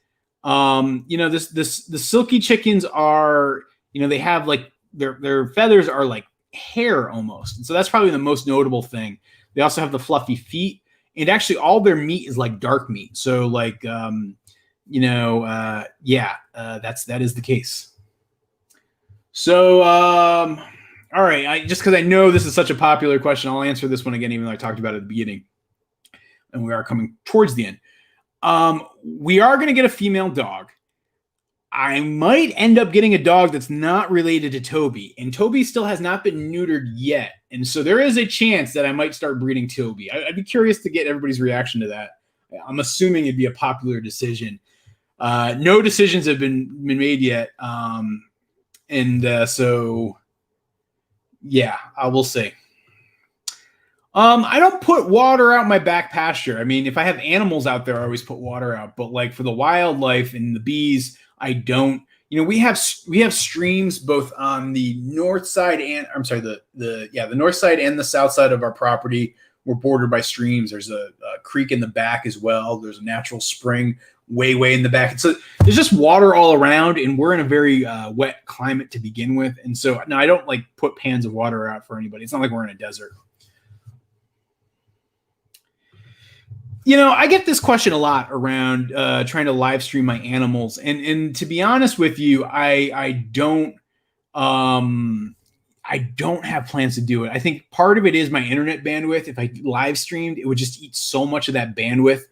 The Silky chickens are, they have like their feathers are like hair almost. And so that's probably the most notable thing. They also have the fluffy feet, and actually all their meat is like dark meat. So like, that is the case. So, all right. Just because I know this is such a popular question, I'll answer this one again, even though I talked about it at the beginning, and we are coming towards the end. We are going to get a female dog. I might end up getting a dog that's not related to Toby, and Toby still has not been neutered yet. And so there is a chance that I might start breeding Toby. I'd be curious to get everybody's reaction to that. I'm assuming it'd be a popular decision. No decisions have been made yet. So yeah, I will see. I don't put water out in my back pasture. I mean, if I have animals out there, I always put water out. But like for the wildlife and the bees, I don't. We have streams both on the north side and the north side and the south side of our property. We're bordered by streams. There's a creek in the back as well. There's a natural spring way in the back. So there's just water all around, and we're in a very wet climate to begin with. And so no, I don't like put pans of water out for anybody. It's not like we're in a desert. I get this question a lot around trying to live stream my animals, and to be honest with you, I don't have plans to do it. I think part of it is my internet bandwidth. If I live streamed, it would just eat so much of that bandwidth.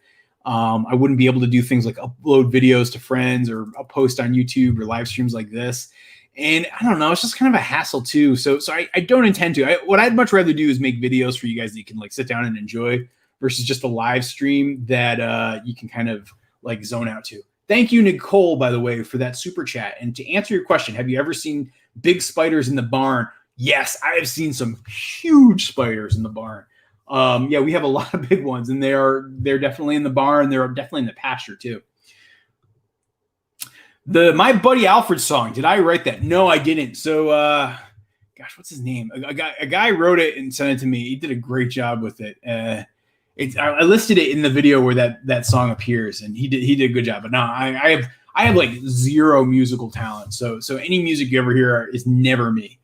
I wouldn't be able to do things like upload videos to friends or post on YouTube or live streams like this. And I don't know, it's just kind of a hassle too. So I don't intend to. What I'd much rather do is make videos for you guys that you can like sit down and enjoy, versus just a live stream that you can kind of like zone out to. Thank you, Nicole, by the way, for that super chat. And to answer your question, have you ever seen big spiders in the barn? Yes, I have seen some huge spiders in the barn. We have a lot of big ones, and they're definitely in the barn. They're definitely in the pasture too. The My Buddy Alfred song, did I write that? No, I didn't. So, gosh, what's his name? A guy wrote it and sent it to me. He did a great job with it. I listed it in the video where that song appears, and he did a good job. But no, I have like zero musical talent. So any music you ever hear is never me.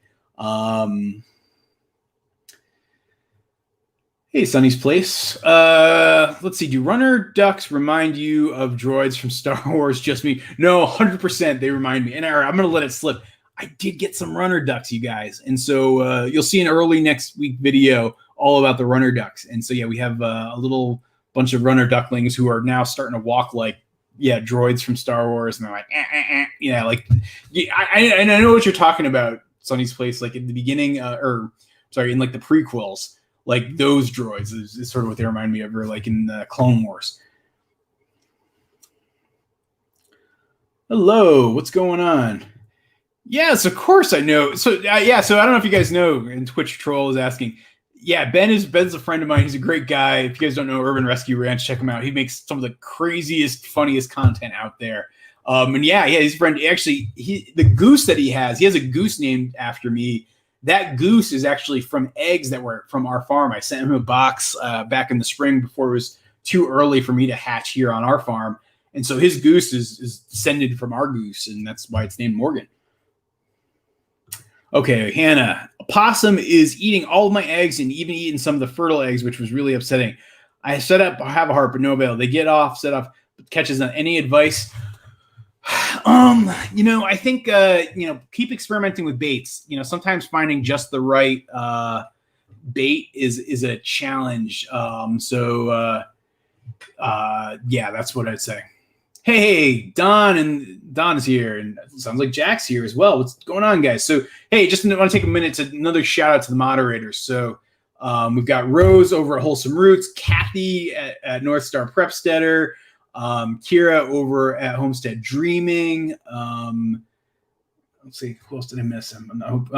Hey, Sunny's Place. Let's see. Do runner ducks remind you of droids from Star Wars? Just me? No, 100%. They remind me. And I'm going to let it slip. I did get some runner ducks, you guys. And so you'll see an early next week video all about the runner ducks. And so, yeah, we have a little bunch of runner ducklings who are now starting to walk like, droids from Star Wars. And they're like, I know what you're talking about, Sunny's Place. Like in the beginning, in like the prequels, like those droids is sort of what they remind me of, or like in the Clone Wars. Hello, what's going on? Yes, of course I know. So so I don't know if you guys know, and Twitch Troll is asking. Yeah, Ben's a friend of mine. He's a great guy. If you guys don't know Urban Rescue Ranch, check him out. He makes some of the craziest, funniest content out there. He's a friend. Actually, the goose that he has a goose named after me. That goose is actually from eggs that were from our farm. I sent him a box back in the spring before it was too early for me to hatch here on our farm. And so his goose is descended from our goose, and that's why it's named Morgan. Okay, Hannah. A possum is eating all of my eggs and even eating some of the fertile eggs, which was really upsetting. I have a heart, but no avail. They set off, catches on. Any advice? I think, keep experimenting with baits. Sometimes finding just the right bait is a challenge. That's what I'd say. Hey, Don is here, and it sounds like Jack's here as well. What's going on, guys? So, hey, just want to take a minute to another shout out to the moderators. So, We've got Rose over at Wholesome Roots, Kathy at North Star Prepsteader, Kira over at Homestead Dreaming. Let's see, who else did I miss?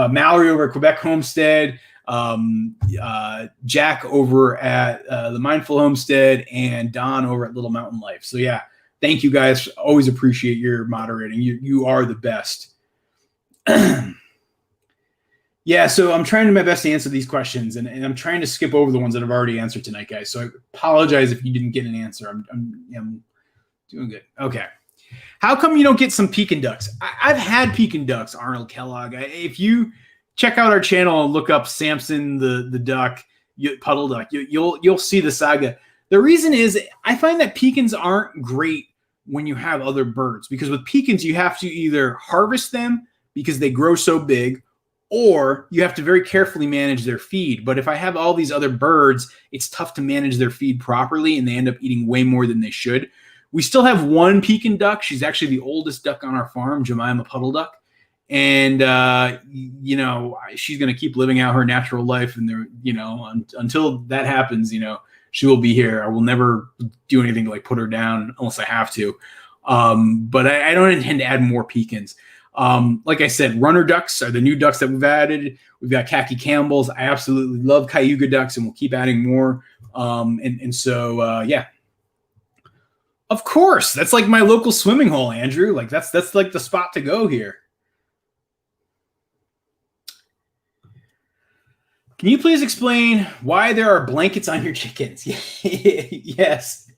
Mallory over at Quebec Homestead, Jack over at the Mindful Homestead, and Don over at Little Mountain Life. So yeah, thank you guys. Always appreciate your moderating. You are the best. Yeah, so I'm trying my best to answer these questions, and I'm trying to skip over the ones that I've already answered tonight, guys. So I apologize if you didn't get an answer. I'm doing good. Okay. How come you don't get some Pecan Ducks? I've had Pecan Ducks, Arnold Kellogg. If you check out our channel and look up Samson the duck, puddle duck, you'll see the saga. The reason is I find that pecans aren't great when you have other birds, because with pecans you have to either harvest them because they grow so big, or you have to very carefully manage their feed. But if I have all these other birds, it's tough to manage their feed properly, and they end up eating way more than they should. We still have one Pecan duck. She's actually the oldest duck on our farm, Jemima Puddle Duck. And, she's going to keep living out her natural life. And until that happens, she will be here. I will never do anything to put her down unless I have to. But I don't intend to add more pecans. Like I said, runner ducks are the new ducks that we've added. We've got khaki Campbells. I absolutely love Cayuga ducks, and we'll keep adding more. Yeah. Of course, that's like my local swimming hole, Andrew. That's like the spot to go here. Can you please explain why there are blankets on your chickens? Yes.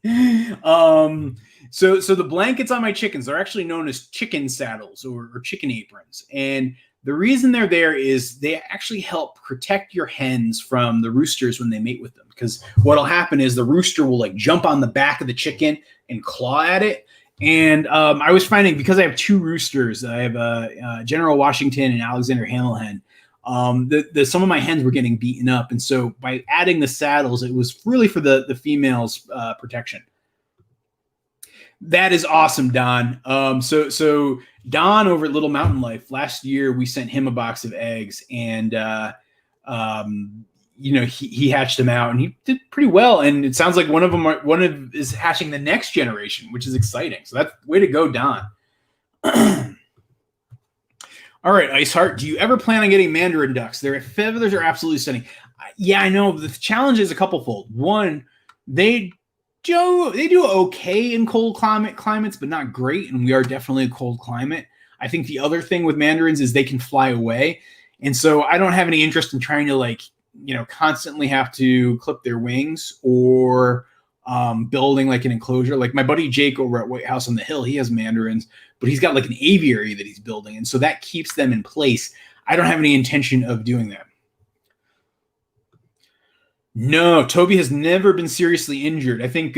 So the blankets on my chickens are actually known as chicken saddles or chicken aprons. And the reason they're there is they actually help protect your hens from the roosters when they mate with them. Because what'll happen is the rooster will jump on the back of the chicken and claw at it. And I was finding, because I have two roosters, I have General Washington and Alexander Hamilton, some of my hens were getting beaten up. And so by adding the saddles, it was really for the females' protection. That is awesome, Don. So Don over at Little Mountain Life, last year we sent him a box of eggs, and he hatched them out, and he did pretty well. And it sounds like one of is hatching the next generation, which is exciting. So that's way to go, Don. All right, Iceheart, do you ever plan on getting Mandarin ducks? Their feathers are absolutely stunning. Yeah, I know. The challenge is a couple-fold. One, they do okay in cold climates, but not great, and we are definitely a cold climate. I think the other thing with Mandarins is they can fly away, and so I don't have any interest in trying to constantly have to clip their wings or building an enclosure. Like my buddy Jake over at White House on the Hill, he has Mandarins, but he's got an aviary that he's building, and so that keeps them in place. I don't have any intention of doing that. No, Toby has never been seriously injured. I think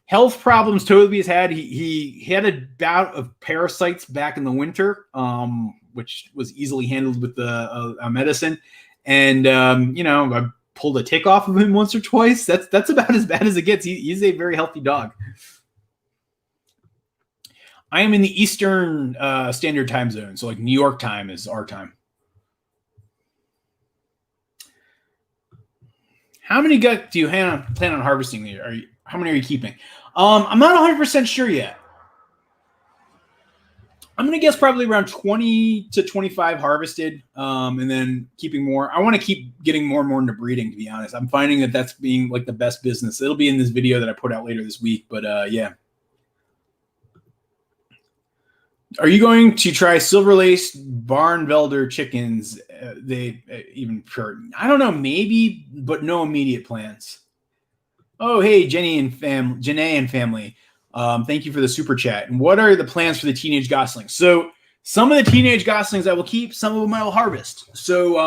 health problems Toby has had. He had a bout of parasites back in the winter, which was easily handled with a medicine. And I pulled a tick off of him once or twice. That's about as bad as it gets. He's a very healthy dog. I am in the Eastern Standard Time Zone, so New York time is our time. How many ducks do you plan on harvesting? How many are you keeping? I'm not 100% sure yet. I'm going to guess probably around 20 to 25 harvested, and then keeping more. I want to keep getting more and more into breeding, to be honest. I'm finding that that's being the best business. It'll be in this video that I put out later this week, but yeah. Are you going to try silver-laced Barnvelder chickens? I don't know, maybe, but no immediate plans. Oh, hey, Janae and family. Thank you for the super chat. And what are the plans for the teenage goslings? So some of the teenage goslings I will keep, some of them I will harvest. So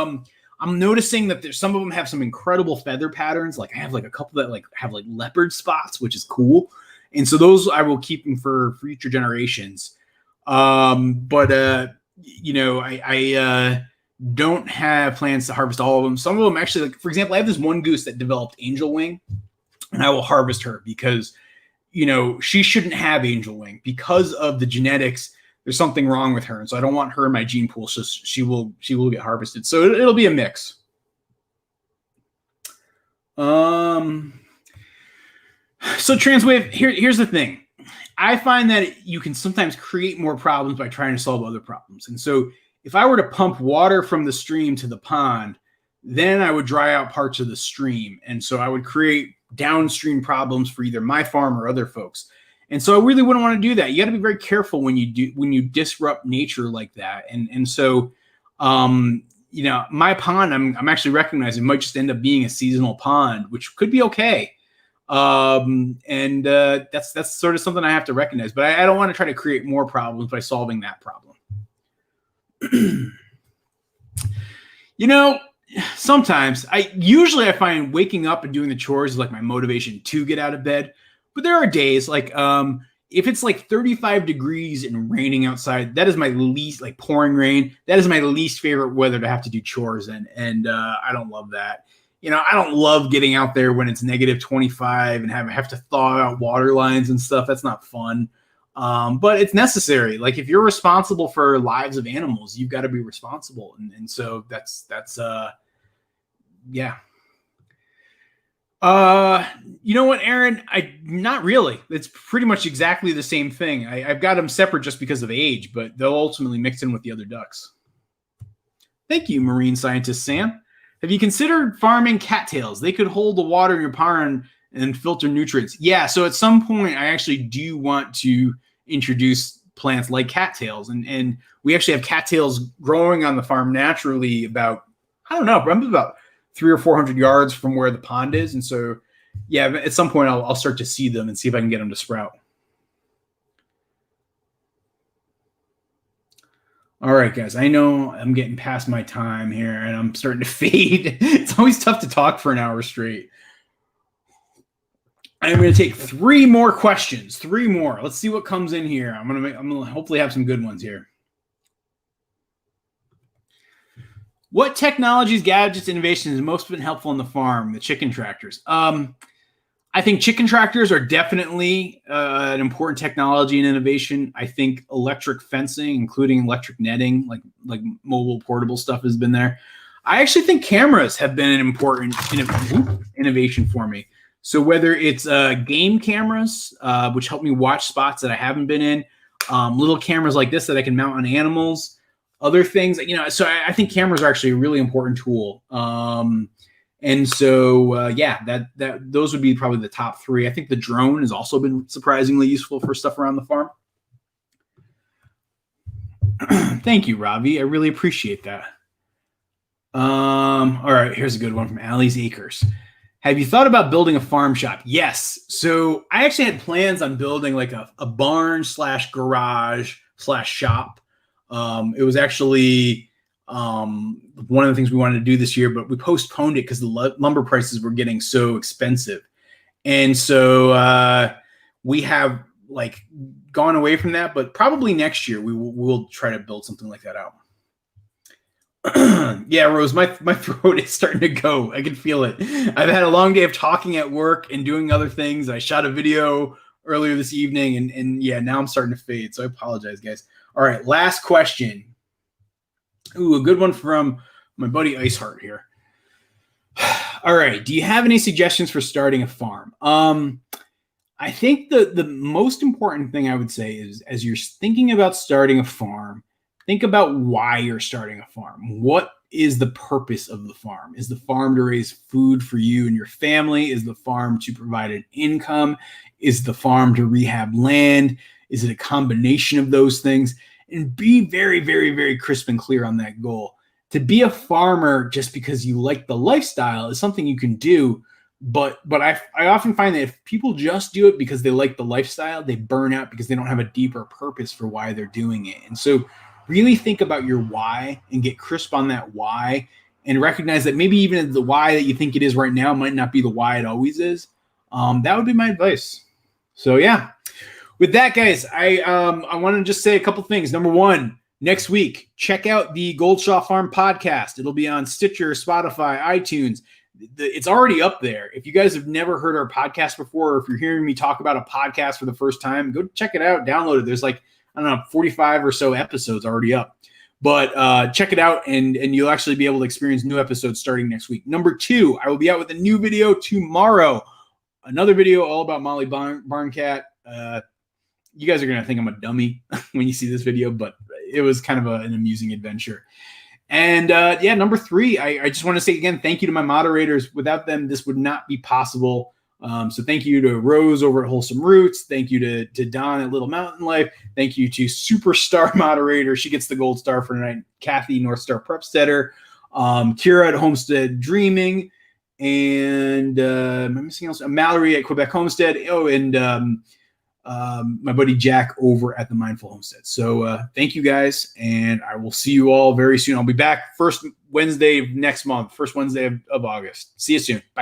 I'm noticing that some of them have some incredible feather patterns. I have a couple that have leopard spots, which is cool. And so those I will keep them for future generations. I don't have plans to harvest all of them. Some of them actually, for example, I have this one goose that developed angel wing, and I will harvest her because, she shouldn't have angel wing because of the genetics. There's something wrong with her. And so I don't want her in my gene pool. So she will get harvested. So it'll be a mix. So Transwave, here's the thing. I find that you can sometimes create more problems by trying to solve other problems. And so if I were to pump water from the stream to the pond, then I would dry out parts of the stream. And so I would create downstream problems for either my farm or other folks. And so I really wouldn't want to do that. You got to be very careful when you disrupt nature like that. And so, my pond, I'm actually recognizing might just end up being a seasonal pond, which could be okay. That's sort of something I have to recognize, but I don't want to try to create more problems by solving that problem. Sometimes I find waking up and doing the chores is like my motivation to get out of bed. But there are days like, if it's like 35 degrees and raining outside, that is my least, like pouring rain, that is my least favorite weather to have to do chores in. And I don't love that. I don't love getting out there when it's negative 25 and have to thaw out water lines and stuff. That's not fun. But it's necessary. Like if you're responsible for lives of animals, you've got to be responsible. And so that's yeah. You know what, Aaron? Not really. It's pretty much exactly the same thing. I've got them separate just because of age, but they'll ultimately mix in with the other ducks. Thank you, marine scientist Sam. Have you considered farming cattails? They could hold the water in your pond and filter nutrients. Yeah, so at some point, I actually do want to introduce plants like cattails. And we actually have cattails growing on the farm naturally about 300 or 400 yards from where the pond is. And so, yeah, at some point, I'll start to see them and see if I can get them to sprout. All right, guys, I know I'm getting past my time here and I'm starting to fade. It's always tough to talk for an hour straight. I'm going to take 3 more questions. 3 more. Let's see what comes in here. I'm going to hopefully have some good ones here. What technologies, gadgets, innovations has most been helpful on the farm? The chicken tractors. I think chicken tractors are definitely an important technology and innovation. I think electric fencing, including electric netting, like mobile portable stuff, has been there. I actually think cameras have been an important innovation for me. So whether it's game cameras, which help me watch spots that I haven't been in, little cameras like this that I can mount on animals, other things, so I think cameras are actually a really important tool. And so, those would be probably the top 3. I think the drone has also been surprisingly useful for stuff around the farm. Thank you, Ravi. I really appreciate that. All right, here's a good one from Allie's Acres. Have you thought about building a farm shop? Yes. So I actually had plans on building like a barn / garage / shop. It was actually one of the things we wanted to do this year, but we postponed it because the lumber prices were getting so expensive. And so we have like gone away from that, but probably next year we'll try to build something like that out. Yeah, Rose, my throat is starting to go. I can feel it. I've had a long day of talking at work and doing other things. I shot a video earlier this evening and yeah, now I'm starting to fade. So I apologize, guys. All right, last question. Ooh, a good one from my buddy Iceheart here. All right. Do you have any suggestions for starting a farm? I think the most important thing I would say is as you're thinking about starting a farm, think about why you're starting a farm. What is the purpose of the farm? Is the farm to raise food for you and your family? Is the farm to provide an income? Is the farm to rehab land? Is it a combination of those things? And be very, very, very crisp and clear on that goal. To be a farmer just because you like the lifestyle is something you can do, but I often find that if people just do it because they like the lifestyle, they burn out because they don't have a deeper purpose for why they're doing it. And so really think about your why and get crisp on that why and recognize that maybe even the why that you think it is right now might not be the why it always is. That would be my advice. So yeah. With that, guys, I want to just say a couple things. Number 1, next week, check out the Goldshaw Farm podcast. It'll be on Stitcher, Spotify, iTunes. It's already up there. If you guys have never heard our podcast before, or if you're hearing me talk about a podcast for the first time, go check it out, download it. There's 45 or so episodes already up. But check it out, and you'll actually be able to experience new episodes starting next week. Number 2, I will be out with a new video tomorrow. Another video all about Molly Barncat. You guys are going to think I'm a dummy when you see this video, but it was kind of an amusing adventure. And yeah, number 3, I just want to say again, thank you to my moderators. Without them, this would not be possible. So thank you to Rose over at Wholesome Roots. Thank you to Don at Little Mountain Life. Thank you to Superstar Moderator. She gets the gold star for tonight. Kathy, North Star Prepsteader. Kira at Homestead Dreaming. And am I missing else? Mallory at Quebec Homestead. Oh, and my buddy Jack over at the Mindful Homestead. So thank you guys, and I will see you all very soon. I'll be back first Wednesday of next month, first Wednesday of August. See you soon. Bye.